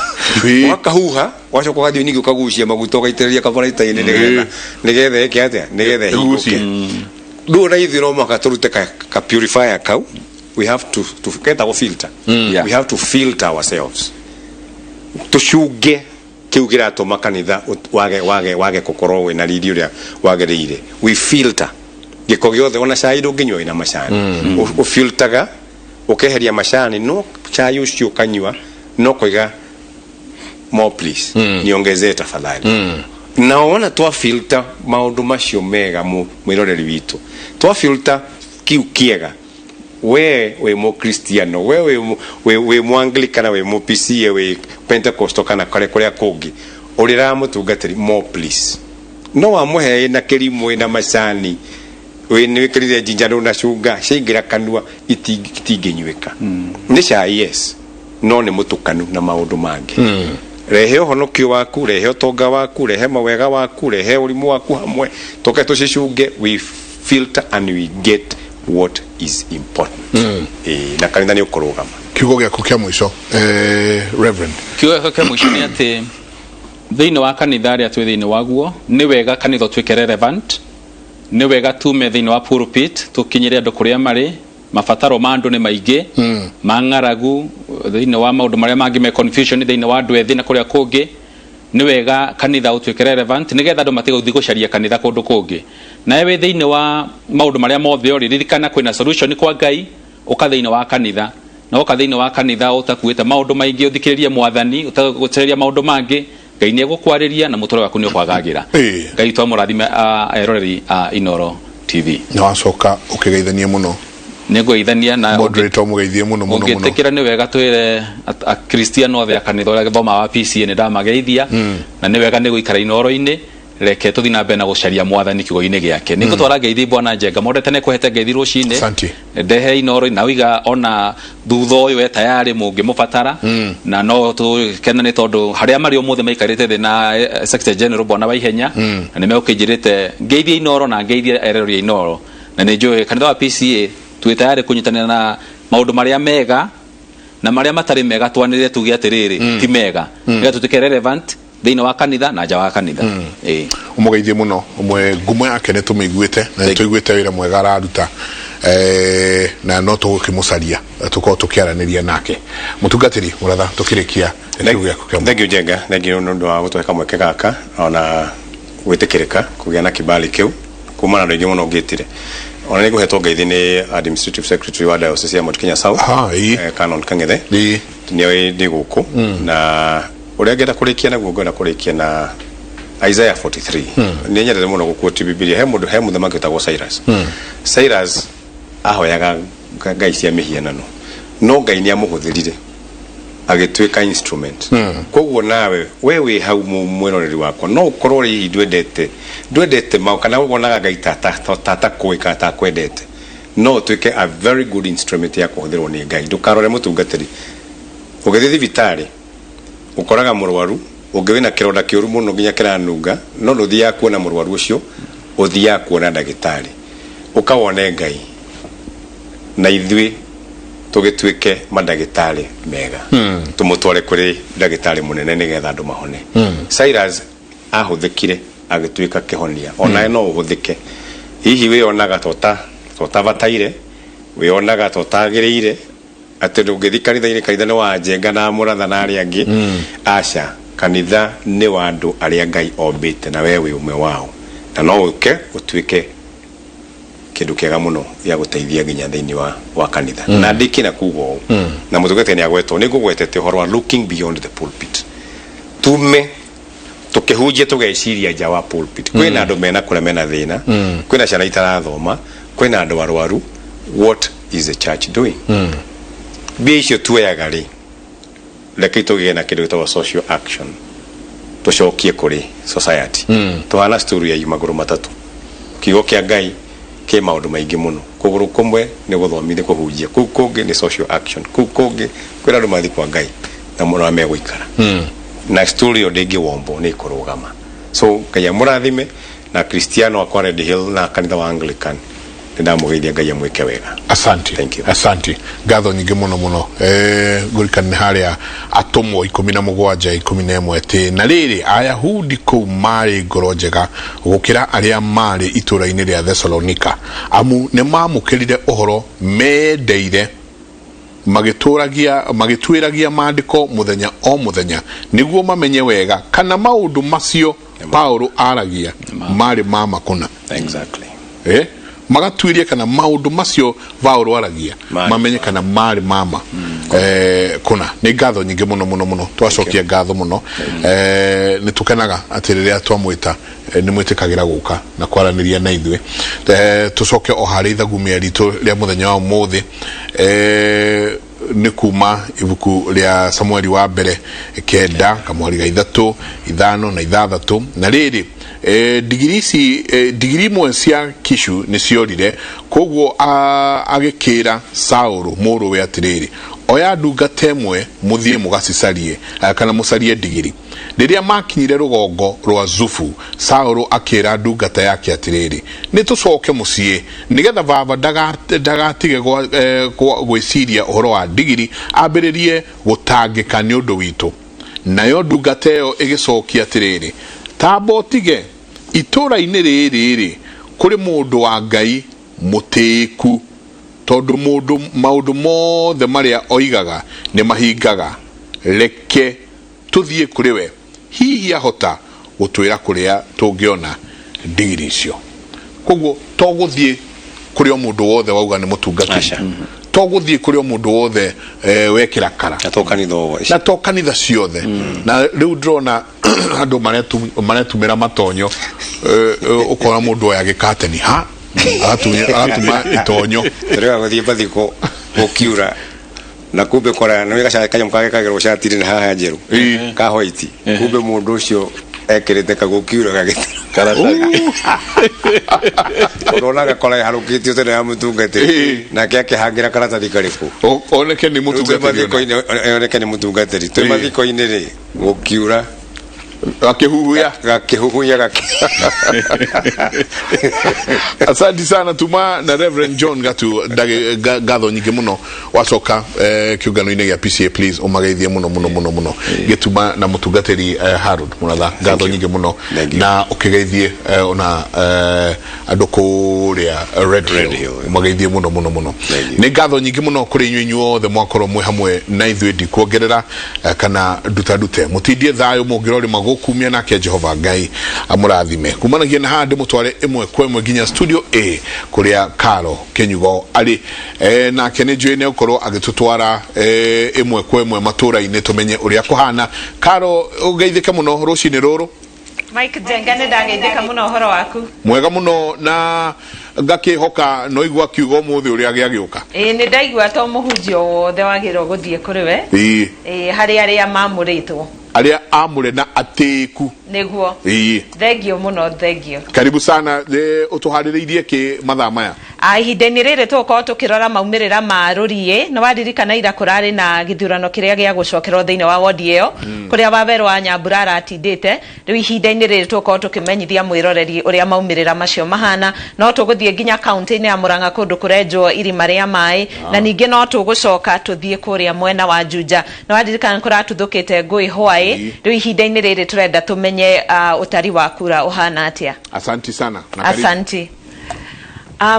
wacoka gathio ningi ukagucia maguta ugaitĩrĩria kabaraita-inĩ nigetha eke atia nigetha hinguke ndu na ithiro maka turute ka purifier kau. We have to get our filter. We have to filter ourselves tucunge kiu kiratuma kanitha wage kokoro we na riri uria wagĩrĩire. We filter giko giothe ona cai ndũngĩnyua ina macani u filtaga ukeheria macani no chai ucio kanywa no koiga more please niongezee tafadhali na ona twa filter maundu macio mega mwiroreri witu twa filter kiu kiega we mũkristiano we mũanglikana we mũPCA we Pentecostal kana kuria kungi urira mutungatiri more please no wamuhe na kirimu na macani we ni wikirire jinjaro na sugar cingira kanua itinginywika ni cai yes no ni mutukanu na maundu mangi rehe honokio waku rehe utonga waku rehe mawega waku rehe urimu waku hamwe toke tucicunge we filter and we get what is important na kanitha ni ukorogama kiugo gyaku kia mwisho reverend kiugo gyaku kia mwisho ni ati thiini wa kanitha ria twi thiini waguo ni wega kanitha twike relevant ni wega tume thiini wa pulpit tukinyire andu kuria mari mabataro ma andu ni maingi mang'aragu thiini wa maundu maria mangi me confusion thiini wa andu ethi na kuria kungi ni wega kanitha utwike relevant nigetha andu matiga uthi gucaria kanitha kundu kungi na ewe thiini wa maundu maria mothe ori ririkana kwina solution kwa Ngai uka thiini wa kanitha na uka thiini wa kanitha utakuite maundu maingi uthikiriria mwathani utagucereria maundu mangi Ngai ni egukwariria na mutoro waku ni ukwagagira Ngai twa murathime eroreri Inoro TV na wacoka ukigeithania muno negoithania na moderator mugeithie muno ungitikira ni wega twire a Kristiano othe akanitha ria githoma wa PCA ni ndamageithia na ni wega ni guikara Inoro-ini reke tuthina mbere na gucaria mwathani kiugo-ini giake ningo twara ngeithi bwana Njenga modete ne kuhete ngeithi rucini ndehe Inoro na wiga ona thutho uyu tayari mungi mubatara na no tukenane tondu haria mari omothe maikarite thi na Secretary General bwana Waihenya na ni mekujirite ngeithi Inoro na ngeithi ererori Inoro na ni njui kanitha wa PCA twi tayari kunyitanira na maundu maria mega na maria matari mega twanire tugi atiriri ti mega nginya tutike relevant thiini wa kanitha na nja wa kanitha umugeithie muno umwe ngumo yake ne tumiguite na tuiguite wira mwega araruta na no tugukimucaria tuko tukiaraniria nake mutungatiri muratha tukirikia thank you Njenga thank you nundu wa gutweka mweke gaka ona gwitikirika kugia na kibali kiu kumana na ngimu no ngitire ona ni guhetwo ngeithi ni administrative secretary wa diocese ya Mount Kenya South Canon Kangethe ni ndi guku na uria ngenda kurikia na ngenda kurikia na Isaiah 43 ni nyerere muno gukuoti Biblia he mundu mangitagwo Cyrus ahoyaga Ngai cia mihianano no Ngai ni amuhuthirire agitwika instrument koguo nawe wewe hau mwiroreri wako no ukorwo ri ndwendete mau kana ugonaga Ngai tata kuika ta kwendete no twike a very good instrument ya kuhuthirwo ni Ngai ndukarore mutungatiri ugethi thibitari ukoraga murwaru ungewina kironda kiuru muno nginya kiranunga no nduthia kuona murwaru ucio uthia kuona ndagitari ukawone Ngai na ithui tugitwike mandagitari mega tumutware kuri ndagitari munene nigetha andu mahone Cyrus ahuthikire agitwika kihonia ona no uhuthike hihi we onaga tota bataire we onaga totagiriire ati ndungithi kanitha ni wa Njenga na muratha na ari angi aca kanitha ni wa andu aria Ngai ombite na wewe umwe wao na no uke utwike kindu kiega muno ya guteithia nginya thiini wa kanitha na ndikina kugo na mutugete ni agwetwo ni gugwetete horo looking beyond the pulpit tume tukihunjie tugeciria nja wa pulpit kwina andu mena kura mena thina kwina ciana itarathoma kwina andu arwaru what is the church doing bicio tuyaga ri reke tugie na kindu gitwa social action tucokie kuri society tuhana story ya maguru matatu kigo kia Ngai ke maundu maingi muno kuguru kumwe ni guthomithia kuhunjia ku kungi ni social action ku kungi kwira andu mathi kwa Ngai na muno megwikara na story odegi wombo ni kurugama so kaya murathime na Cristiano akwa Red Hill na kanitha wa Anglican ndamugeithia Ngai amwike wega asante gatho nyingi muno gurikane haria atomo 17 11 ti na riri ayahudi ku mari ngoro njega gukira aria mari itura-ini ria Thessalonica amu ne mamukirire uhoro mendeire magitwiragia maandiko muthenya o muthenya niguo mamenye wega kana maundu macio Paulo aragia mari mama kuna exactly magatuirie kana maundu macio vaurwaragia mamenye kana mari mama kuna ni ngatho nyingi muno twacokia ngatho muno ni tukenaga atiriria twamwita ni mwitikagira guka na kwaraniria na ithwe tucoke o harĩ ithagumia ritu ria muthenya wa muthi ni kuma ibuku ria Samueli wa mbere 9 kamwari ga 3 5 na 6 na riri digiri mwe cia kishu ni ciorire koguo agikira Saulu muru we atiriri oya ndungata imwe muthie mugacicarie kana mucarie digiri riria makinyire rugongo rwa Zufu Saulu akira ndungata yake atiriri ni tucoke mucie nigetha baba ndagatige gwiciria uhoro wa digiri ambiririe gutangika ni undu witu nayo ndungata yo igicokia atiriri tabotige itura-ini riri kuri mundu wa Ngai mutiku tondu maundu mothe maria oigaga ni mahingaga reke tuthie kuri we hihi ahota gutwira kuria tungiona digiri icio koguo toguthie kuri o mundu wothe wauga ni mutungati toguthie kuri o mundu wothe wekira kara na to kanitha ciothe na riu ndrona andu maretumira matonyo ukora mundu oya gikateni ha agatuma itonyo rega guthie bathiko gukiura na kumbe kora no gacha kanyam kage kagero shatiri na haha njeru ka white kumbe mundu ucio ekirite kagukiura gagitara Onaga kora harukitio tene ya mutungati na kya kihangira karatathi kariku oneke ni mutungati oneke ni mutungati tu mathiko inere gukiura akihuhuya asante sana tuma na Reverend John gatu gatho nyingi muno wacoka kiungano-ini gia PCA please umageithie muno gituma na mutungatiri Harold munatha gatho nyingi muno na ukigeithie ona andu kuria Red Hill umageithie muno ni gatho nyingi muno kuri inyuĩ othe mwakorwo mwe hamwe na ithuĩ ndikuongerera kana ndutandute mutindie thayo mungirori magukumia nake Jehova Ngai amurathime kumanagia na hande mutware imwe kwa imwe nginya studio A kuria Karo Kenyugo ali nake ni njui ne ukorwo agitutwara imwe kwa imwe matura-ini tumenye uria kuhana Karo ugeithike muno rucini ruru Mike Jengane ndageithika muno horo waku mwega muno na ngakihoka no igwa kiugo muthi uria giagiuka ni ndaigua to muhunjio wothe wagirwo guthie kuri we hari aria mamuritwo aria amure na atiku niguo thengio muno thengio karibu sana utuhaririirie ki mathaa maya ihinda-ini riri tukorwo tukirora maumirira ma rurie no waririkana ira kurari na githurano kiria gia gucokerwo thiini wa wodi iyo kuria Waweru wa Nyambura aratindite riu ihinda-ini riri tukorwo tukimenyithia mwiroreri uria maumirira macio mahana no tuguthie nginya county-ini ya Murang'a kundu kurenjwo irima ria mai na ningi no tugucoka tuthie kuria mwena wa Juja no waririkana kuratuthukite ngui hwai riu ihinda-ini riri turenda tumenye utari wa kura uhana atia asante sana asante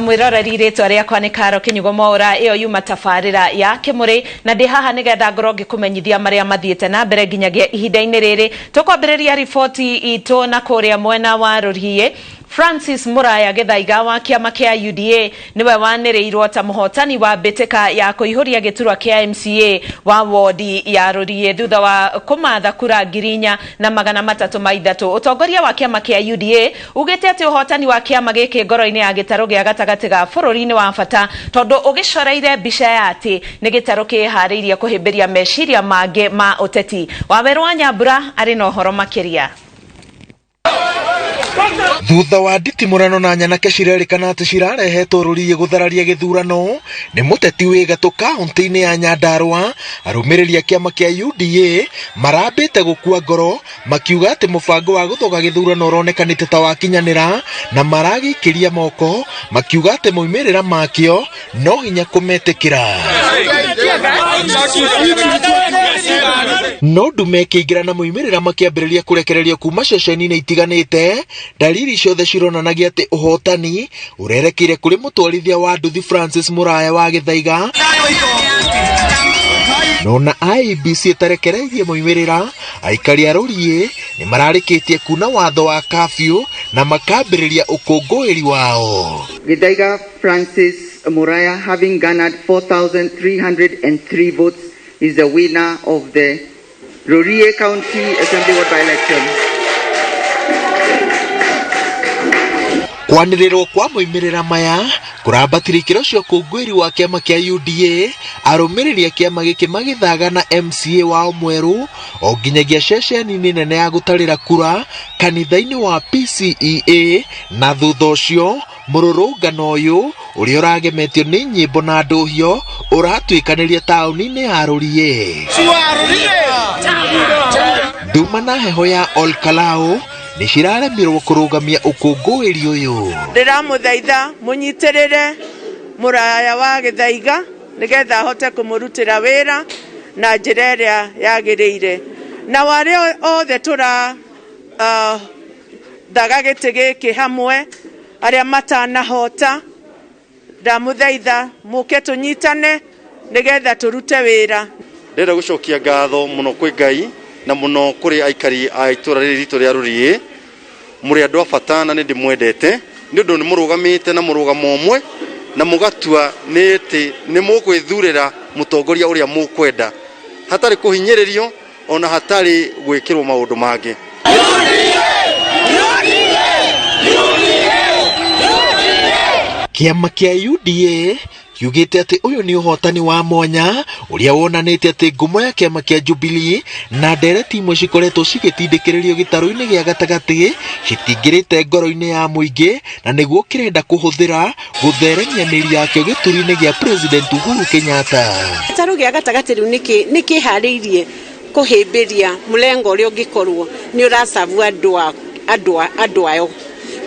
mwiroreri ritwa riakwa ni Karo Kenyugo Mwaura iyo yuma tafarira ya Kimuri na ndi haha nigetha ngorwo ngikumenyithia maria mathiete na mbere nginyagia ihinda-ini riri tukwambiriria riboti itu na kuria mwena wa Rurie Francis Muraya Githaiga wa kiama kia UDA niwe waniriirwo ta muhotani wa bitika ya kuihuria giturwa kia MCA wa wodi ya Rurie thutha wa kumatha kura ngirinya na 330 utongoria wa kiama kia UDA ugite ati uhotani wa kiama giki ngoro-ini ya gitaro gia gatagati ga bururi-ini wa bata tondu ugicoreire mbica ya ati ni gitaro kihariirie kuhimbiria meciria mange ma uteti Waweru wa Nyambura ari no horo makiria thutha wa nditimurano na nyanake cirerikana ati cirarehetwo Rurie guthararia githurano ni muteti wi gatũ kaunti-ini ya Nyandarua arumiriria kiama kia UDA marambite gukua ngoro makiuga ati mubango wa guthoga githurano uronekanite ta wakinyanira na maragikiria moko makiuga ati moimirira makio no hinya kumetikira no ndume kiingira na moimirira makiambiriria kurekererio kuma ceceni-ini itiganite dalili ciothe cironanagia ati uhotani urerekire kuri mutwarithia wa nduthi Francis Muraya wa Githaiga nona IEBC itarekereirie moimirira aikari a Rurie ni mararikitie kuna watho wa curfew na makambiriria ukungũĩri wao Githaiga Francis Muraya, having garnered 4,303 votes, is the winner of the Rurie County Assembly Ward by-election. Kwanĩrĩrwo kwa moimĩrĩra maya kũrambatire ikĩro cia ũkũngũĩri wa kĩama kĩa UDA, arũmĩrĩri a kĩama gĩkĩ magĩthaga na MCA wao mwerũ o nginyagia ceceni nene ya gũtarĩra kura kanitha-inĩ wa PCEA, na thutha ũcio mũrũrũngano ũyũ ũrĩa ũragemetio nĩ nyĩmbo na ndũhio ũratuĩkanĩria taũni-inĩ ya Rurie. Nduma na heho ya Olkalao nĩciraremirwo kũrũgamia ũkũngũĩri ũyũ. Ndiramũthaitha mũnyitĩrĩre Mũraya wa Gĩthaiga nĩgetha ahote kũmũrutĩra wĩra na njĩra ĩrĩa yagĩrĩire. Na wale othe tũra daga gĩtĩ gĩkĩ hamwe arĩa matanahota, ndamũthaitha mũke tũnyitane nĩgetha tũrute wĩra. Ndĩrenda gũcokia ngatho mũno kwĩ Ngai na mũno kũrĩ aikari a itũra rĩrĩ ritũ rĩa Rurie. Mũrĩ andũ a bata na nĩndĩmwendete nĩ ũndũ nĩmũrũgamĩte na mũrũgamo ũmwe na mũgatua nĩ mũkwĩthurĩra mũtongoria ũrĩa mũkwenda hatarĩ kũhinyĩrĩrio ona hatarĩ gwĩkĩrwo maũndũ mangĩ. Kĩama kĩa UDA kiugĩte atĩ ũyũ nĩ ũhotani wa mwanya ũrĩa wonanĩte atĩ ngumo ya kĩama kĩa Jubilee na ndereti imwe cikoretwo cigĩtindĩkĩrĩrio gĩtarũ-inĩ gĩa gatagatĩ citingĩrĩte ngoro-inĩ ya mũingĩ, na nĩguo kĩrenda kũhũthĩra gũtheremia mĩri yakĩo gĩturi-inĩ gĩa President Uhuru Kenyatta. Gĩtarũ gĩa gatagatĩ rĩu nĩ kĩharĩirie kũhĩmbĩria mũlengo ũrĩa ũngĩkorwo nĩ ũracabu andũ ayo.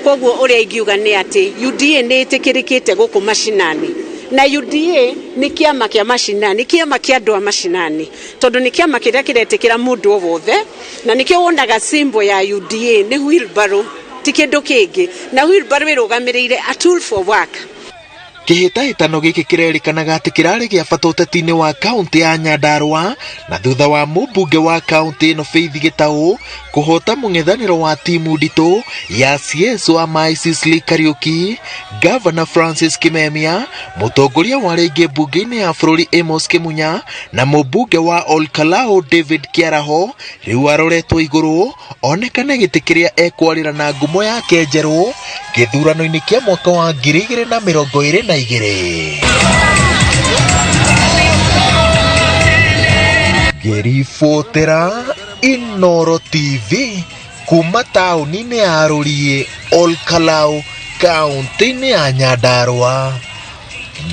Koguo ũrĩa ingiuga nĩ atĩ UDA nĩ ĩtĩkĩrĩkĩte gũkũ mashinani, na UDA nĩ kĩama kĩa mashinani, kĩama kĩa andũ a mashinani, tondũ nĩ kĩama kĩrĩa kĩretĩkĩra mũndũ o wothe, na nĩkĩo wonaga symbol ya UDA nĩ wheelbarrow, ti kĩndũ kĩngĩ, na wheelbarrow ĩrũgamĩrĩire a tool for work. Kĩhĩtahĩtano gĩkĩ kĩrerĩkanaga atĩ kĩrarĩ gĩa bata ũteti-inĩ wa kaunti ya Nyandarua, na thutha wa mũmbunge wa kaunti ĩno Faith Gĩtaũ kũhota mũng'ethanĩro wa timu nditũ ya CS wa Maisis Kariuki, Governor Francis Kimemia, mũtongoria wa rĩngĩ mbunge-inĩ ya bũrũri Amos Kĩmunya na mũmbunge wa Olkalao David Kĩaraho, rĩu aroretwo igũrũ onekane gĩtĩ kĩrĩa ekwarĩra na ngumo yake njerũ gĩthurano-inĩ kĩa mwaka wa 2022. Ngĩribotera Inooro TV kuma taũni-inĩ ya Rurie, Olkalao, kaunti-inĩ ya Nyandarua,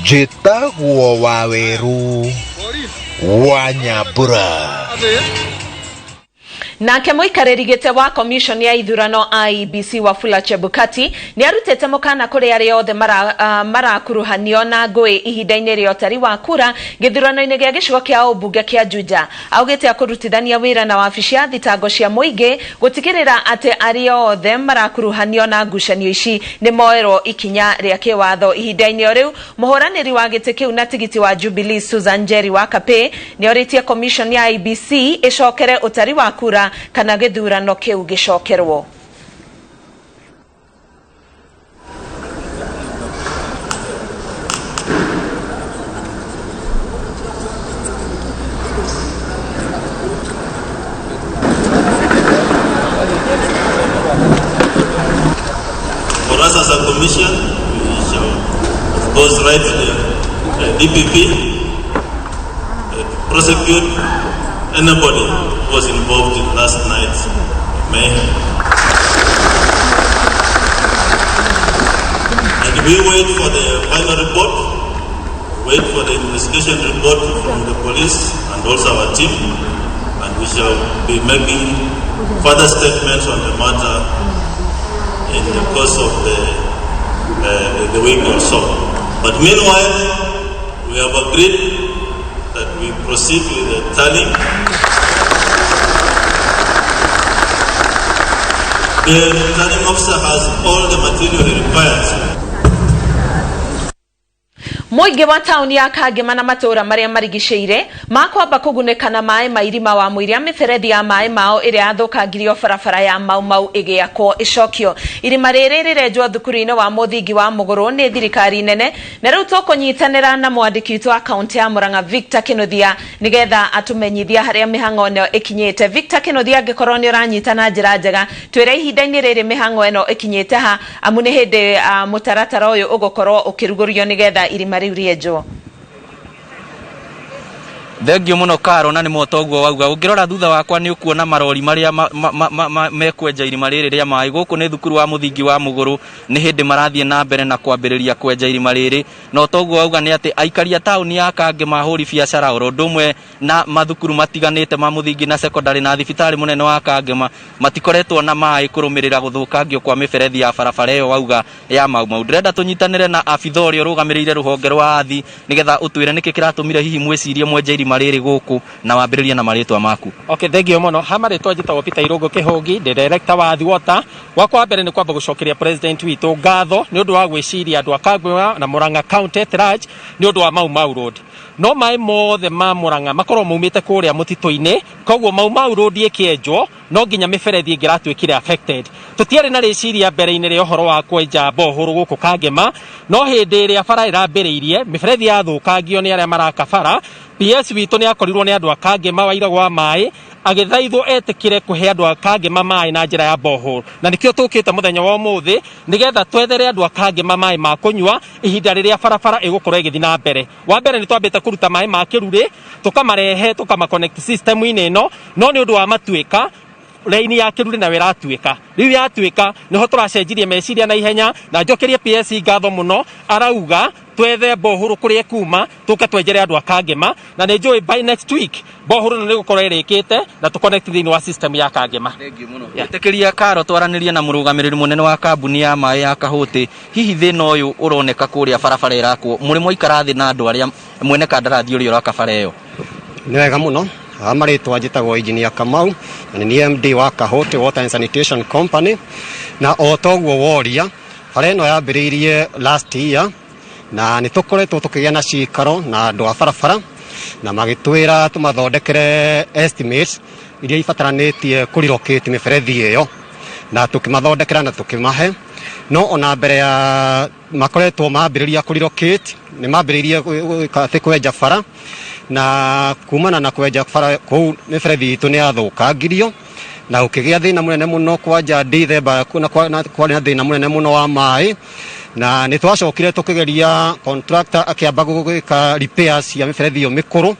njĩtagwo Waweru wa Nyambura. Nake mũikarĩri gĩtĩ wa commission ya ithurano IEBC Wafula Chebukati nĩ arutĩte mũkana kũrĩ arĩa othe marakuruhanio na ngũĩ ihinda-inĩ rĩa ũtari wa kura gĩthurano-inĩ gĩa gĩcigo kĩa ũmbunge kĩa Juja. Augĩte akũrutithania wĩra na wabici ya thitango cia mũingĩ gũtigĩrĩra atĩ arĩa othe marakuruhanio na ngucanio ici nĩ moerwo ikinya rĩa kĩwatho. Ihinda-inĩ o rĩu mũhũranĩri wa gĩtĩ kĩu na tigiti wa Jubilee Susan Njeri wa Kapĩ nĩ orĩtie commission ya IEBC ĩcokere ũtari wa kura kana gĩthurano kĩu gĩcokerwo. For us as a commission, we shall of course write the DPP, prosecute anybody who was involved in last night's mayhem. And we wait for the final report, wait for the investigation report from the police and also our team, and we shall be making further statements on the matter in the course of the week or so. But meanwhile, we have agreed that we proceed with the tallying. The tallying officer has all the material he requires. Muingi wa tauni ya Kangema na matura maria marigicĩire makwamba kũgunĩka na maĩ ma irima wa mũiria mĩberethi ya maĩ mao ĩrĩa yathũkangirio barabara ya Mau ĩgĩakwo ĩcokio. Irima rĩrĩ rĩrenjwo thukuru-inĩ wa mũthingi wa Mũgũrũ nĩ thirikari nene, na rĩu tũkũnyitanĩra na mwandĩki witũ wa kaunti ya Murang'a Victor Kĩnuthia nĩgetha atumenyithia harĩa mĩhang'o ĩno ĩkinyĩte. Victor Kĩnuthia, angĩkorwo nĩ ũranyita na njĩra njega, twĩre ihinda-inĩ rĩrĩ mĩhang'o ĩno ĩkinyĩte ha, amu nĩ hĩndĩ mũtaratara ũyũ ũgũkorwo ũkĩrugũrio nĩgetha irima riu rienjwo. Thengio muno Karo, na nĩ motoguo wauga. Ũngĩrora thutha wakwa nĩ ũkuona marori marĩa mekwenja irima rĩrĩ rĩa maĩ. Gũkũ nĩ thukuru wa mũthingi wa Mũgũrũ, nĩ hĩndĩ marathiĩ na mbere na kwambĩrĩria kwenja irima rĩrĩ. No toguo wauga nĩ atĩ aikari a taũni ya Kangema, ahũri biacara, oro ũndũ ũmwe na mathukuru matiganĩte ma mũthingi na secondary na thibitarĩ mũnene wa Kangema matikoretwo na maĩ kũrũmĩrĩra gũthũkangio kwa mĩberethi ya barabara ĩyo wauga ya Mau. Ndĩrenda tũnyitanĩre na abitha ũrĩa ũrũgamĩrĩire rũhonge rwa athi nĩgetha ũtwĩre nĩkĩ kĩratũmire hihi mwĩcirie mwenje irima rĩrĩ gũkũ na wambĩrĩria na marĩtwa maku. Okay, thengio mũno. Ha marĩtwa njĩtagwo Peter Irũngũ Kĩhũngi, ndĩ director wa Athi Water. Gwakwa mbere nĩ kwamba gũcokeria president witũ ngatho nĩ ũndũ wa gwĩciria andũ a Kangema na Murang'a County at large nĩ ũndũ wa Mau Road. No maĩ mothe ma Murang'a makorwo maumĩte kũrĩa mũtitũ-inĩ, koguo Mau Road ĩkĩenjwo no nginya mĩberethi ĩngĩratuĩkire affected. Tũtiarĩ na rĩciria mbere-inĩ rĩa ũhoro wa kwenja bohoro gũkũ Kangema, no hĩndĩ ĩrĩa bara ĩrambĩrĩirie mĩberethi yathũkangio nĩ arĩa maraka bara, PS witũ nĩ akorirwo nĩ andũ a Kangema wairagwo wa maĩ, agĩthaithwo etĩkĩre kũhe andũ a Kangema maĩ na njĩra ya bohoro. Na nĩkĩo tũkĩte mũthenya wa ũmũthĩ nĩgetha twethere andũ a Kangema maĩ ma kũnyua ihinda rĩrĩa barabara ĩgũkorwo ĩgĩthiĩ na mbere. Wa mbere nĩ twambĩte kũruta maĩ ma kĩrurĩ, tũkamarehe tũkamaconnect system-inĩ ĩno, no nĩ ũndũ wa matuĩka raini ya kĩrurĩ nayo ĩratuĩka. Rĩu yatuĩka nĩho tũracenjirie meciria na ihenya, na njokerie PS ngatho mũno, arauga twethe bohoro kũrĩa kuma tũke twenjere andũ a Kangema, na nĩ njũĩ by next week bohoro nĩ gũkorwo ĩrĩkĩte na tũconnect thĩinĩ wa system ya Kangema. Yetĩkĩria Karo twaranĩrie na mũrũgamĩrĩri mũnene wa kambuni ya maĩ ya Kahũtĩ. Hihi thĩna ũyũ ũroneka kũrĩa barabara ĩrakwo, mũrĩ mũikara thĩ na andũ arĩa mwene kandarathi ũrĩa ũraka bara ĩyo? Nĩ wega mũno. Marĩtwa njĩtagwo Engineer Kamau, na nĩ MD wa Kahũtĩ Water and Sanitation Company, na o toguo woria bara ĩno yambĩrĩirie last year, na nĩ tũkoretwo tũkĩgĩa na cikaro na andũ a barabara na magĩtwĩra tũmathondekere estimates iria ibataranĩtie kũrirokĩti mĩberethi ĩyo, na tũkĩmathondekera na tũkĩmahe. No ona mbere ya makoretwo mambĩrĩria kũrirokĩti, nĩ mambĩrĩirie kwenja bara, na kumana na kwenja bara kũu mĩberethi itũ nĩ yathũkangirio na ũkĩgĩa thĩna mũnene mũno kwanja Dithemba, kwarĩ na thĩna mũnene mũno wa maĩ, na nĩ twacokire tũkĩgeria contractor akĩamba gwĩka repairs cia mĩberethi ĩyo mĩkũrũ,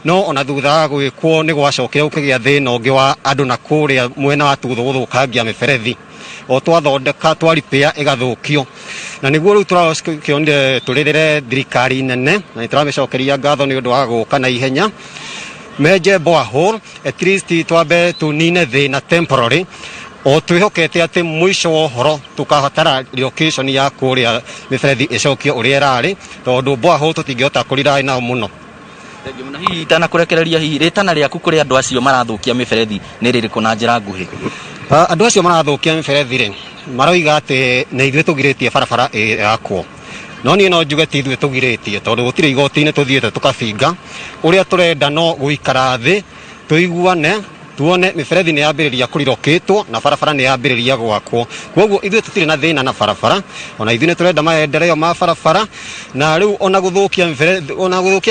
no ona thutha wa gwĩkwo nĩ gwacokire gũkĩgĩa thĩna ũngĩ wa andũ na kũrĩa mwena wa Tuthũ gũthũkangia mĩberethi. O twathondeka twa repair ĩgathũkio, na nĩguo rĩu tũrakĩonire tũrĩrĩre thirikari nene, na nĩtũramĩcokeria ngatho nĩ ũndũ wa gũka na ihenya menje borehole, at least twambe tũnine thĩna temporary, o twĩhokete atĩ mũico wa ũhoro tũkabatara relocation ya kũrĩa mĩberethi ĩcokio ũrĩa ĩrarĩ, tondũ borehole tũtingĩhota kũrira nao mũno. Hihi itanakũrekereria, hihi rĩtana rĩaku kũrĩ andũ acio marathũkia mĩberethi nĩ rĩrĩkũ na njĩra nguhĩ? Andũ acio marathũkia mĩberethi-rĩ, maroiga atĩ nĩ ithuĩ tũgirĩtie barabara yakwo, no niĩ no njuge ti ithuĩ tũgirĩtie, tondũ gũtirĩ igoti-inĩ tũthiĩte tũkabinga. Ũrĩa tũrenda no gũikara thĩ tũiguane, tuone mĩberethi nĩ yambĩrĩria kũrirokĩtwo na barabara nĩ yambĩrĩria gwakwo. Koguo ithuĩ tũtirĩ na thĩna na barabara, ona ithuĩ nĩ tũrenda maendeleo ma barabara, na rĩu ona gũthũkia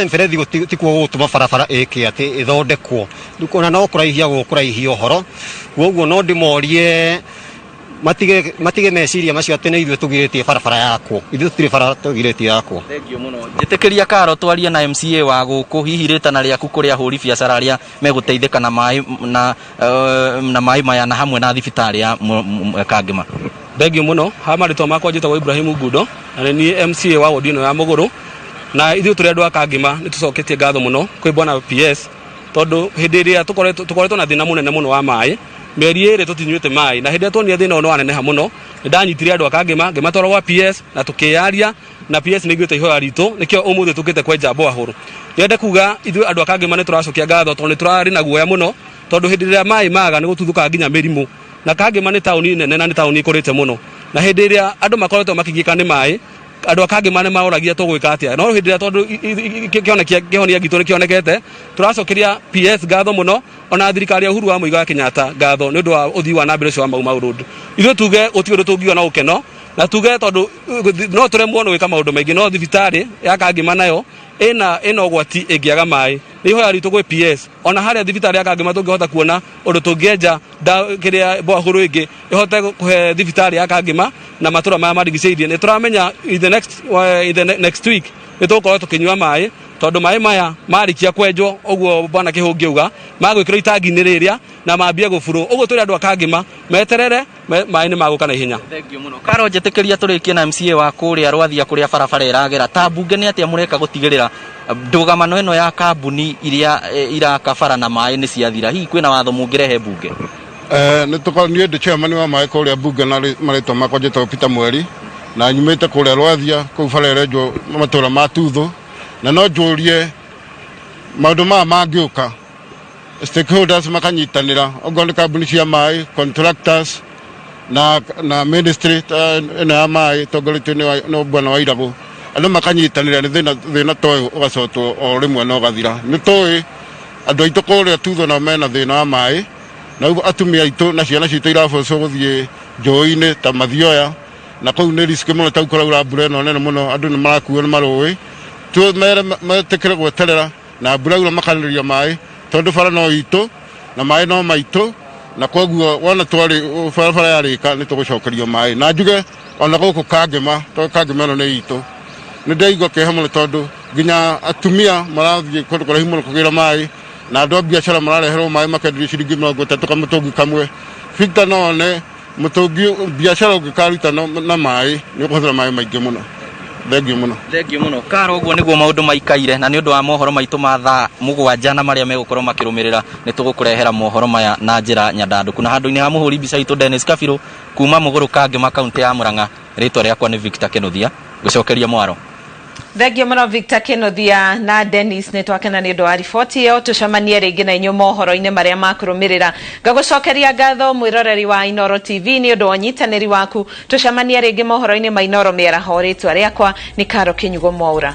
mĩberethi tikuo gũtũma barabara ĩke atĩ ĩthondekwo, ona no kũraihia gũkũraihia ũhoro. Koguo no ndĩmorie matige meciria macio atĩ nĩ ithuĩ tũgirĩtie barabara yakwo. Ithuĩ tũtirĩ bara tũgirĩtie yakwo. Thengio mũno. Njĩtĩkĩria Karo twarie na MCA wa gũkũ, hihi rĩtana rĩaku kũrĩ ahũri biacara arĩa megũteithĩka na maĩ maya na hamwe na thibitarĩ ya Kangema. Thengio mũno. Ha marĩtwa makwa njĩtagwo Ibrahim Ngundo, na nĩ MCA wa wodi ĩno ya Mũgũrũ, na ithuĩ tũrĩ andũ a Kangema nĩ tũcoketie ngatho mũno kwĩ bwana PS, tondũ hĩndĩ ĩrĩa tũkoretwo na thĩna mũnene mũno wa maĩ, mĩeri ĩrĩ tũtinyuĩte maĩ, na hĩndĩ ĩrĩa tuonire thĩna ũyũ nĩ waneneha mũno, nĩ ndanyitire andũ a Kangema ngĩmatwara gwa PS na tũkĩyaria, na PS nĩ iguĩte ihoya ritũ, nĩkĩo ũmũthĩ tũkĩte kwenja borehole. Nyende kuga ithuĩ andũ a Kangema nĩ tũracokia ngatho, tondũ nĩ tũrarĩ na guoya mũno, tondũ hĩndĩ ĩrĩa maĩ maga nĩ gũtuthũkaga nginya mĩrimũ, na Kangema nĩ taũni nene na nĩ taũni ĩkũrĩte mũno, na hĩndĩ ĩrĩa andũ makoretwo makĩgiĩka nĩ maĩ, andå akangä mane maoragia tå gwä ka atä no hä ndä ä rä a tondå kĩhonia gitå nä kä onekete tå racokeria PS ngatho må no ona thirikari ya Uhuru wa Muigai wa Kenyatta ngatho nä å ndå wa å thii wa nambere cio wa Mau Road ithuä tuge gå tigå ndå tå ngiuga na gå keno na tuge tondå no tå remwo nä gwä ka maå ndå maingä no thibitarä ya Kangima nayo ĩna ũgwati ĩngĩaga maĩ nĩ ihoya ritũ gwĩ PS ona harĩa thibitarĩ ya Kangima tũngĩhota kuona ũndũ tũngĩenja kĩrĩa borehole ĩngĩ ĩhote kũhe thibitarĩ ya Kangima na matũra maya marigicĩirie nĩ tũramenya in the next week nĩ tũgũkorwo tũkĩnyua maĩ tondũ maĩ maya marikia kwenjwo ũguo bwana Kĩhũngi auga magwĩkĩrwo itangi-inĩ rĩrĩa na mambie gũburwo ũguo tũrĩ andũ a Kangima meterere maĩ nĩ magũka na ihenya. Thengio mũno Karo njĩtĩkĩria tũrĩkie na MCA wa kũrĩa Rwathia kũrĩa barabara ĩragera ta mbunge nĩ atĩa mũreka gũtigĩrĩra ndũgamano ĩno ya kambuni iria iraka bara na maĩ nĩ ciathira hihi kwĩna watho mũngĩrehe mbunge? Nĩ tũkorwo ndĩ chairman wa maĩ kũrĩa mbunge na marĩtwa makwa njĩtagwo Peter Mweri na nyumĩte kũrĩa Rwathia kũu bara ĩrenjwo matũra ma Tuthu na no njũrie maũndũ maya mangĩũka stakeholders makanyitanĩra okorwo nĩ kambuni cia maĩ contractors na ministry ĩno ya maĩ tongoretio nĩ bwana Wairagũ andũ makanyitanĩra nĩ thĩna toĩ ũgacotwo o rĩmwe na ũgathira nĩ tũĩ andũ aitũ kũrĩa Tuthu nao mena thĩna wa maĩ na atumia aitũ na ciana citũ irabocwo gũthiĩ njũĩ-inĩ ta Mathioya na kũu nĩ risk mũno ta kũraura mbura ĩno nene mũno andũ nĩ marakuo nĩ marũĩ metĩkĩre gweterera na mbura ĩno makanĩrĩria maĩ tondũ bara no itũ na maĩ no maitũ na koguo wona twarĩ bara yarĩka nĩ tũgũcokerio maĩ na njuge ona gũkũ Kangima tondũ Kangima ĩno nĩ itũ nĩ ndaigua kĩeha mũno tondũ nginya atumia marathiĩ kũndũ kũraihu mũno kũgĩra maĩ na andũ a biacara marareherwo maĩ makenderio ciringi 30 kamũtũngi kamwe Victor none mũtũngi biacara ũngĩkaruta na maĩ nĩ ũkũhũthĩra maĩ maingĩ mũno. Thengio mũno Karo ũguo nĩguo maũndũ maikaire na nĩ ũndũ wa mohoro maitũ ma thaa 7 na marĩa megũkorwo makĩrũmĩrĩra nĩ tũgũkũrehera mohoro maya na njĩra nyandandũku na handũ-inĩ ha mũhũri mbica itũ Dennis Kabirũ kuma Mũgũrũ Kangima kaunti ya Murang'a rĩtwa rĩakwa nĩ Victor Kĩnuthia ngũcokeria mwaro. Thengio mũno Victor Kĩnuthia na Dennis nĩ twakena nĩ ũndũ wa riboti ĩyo tũcemanie rĩngĩ na inyuĩ mohoro-inĩ marĩa makũrũmĩrĩra ngagũcokeria ngatho mwĩroreri wa Inooro TV nĩ ũndũ wa ũnyitanĩri waku tũcemanie rĩngĩ mohoro-inĩ ma Inooro mĩaraho rĩtwa rĩakwa nĩ Karo Kĩnyugo Mwaura.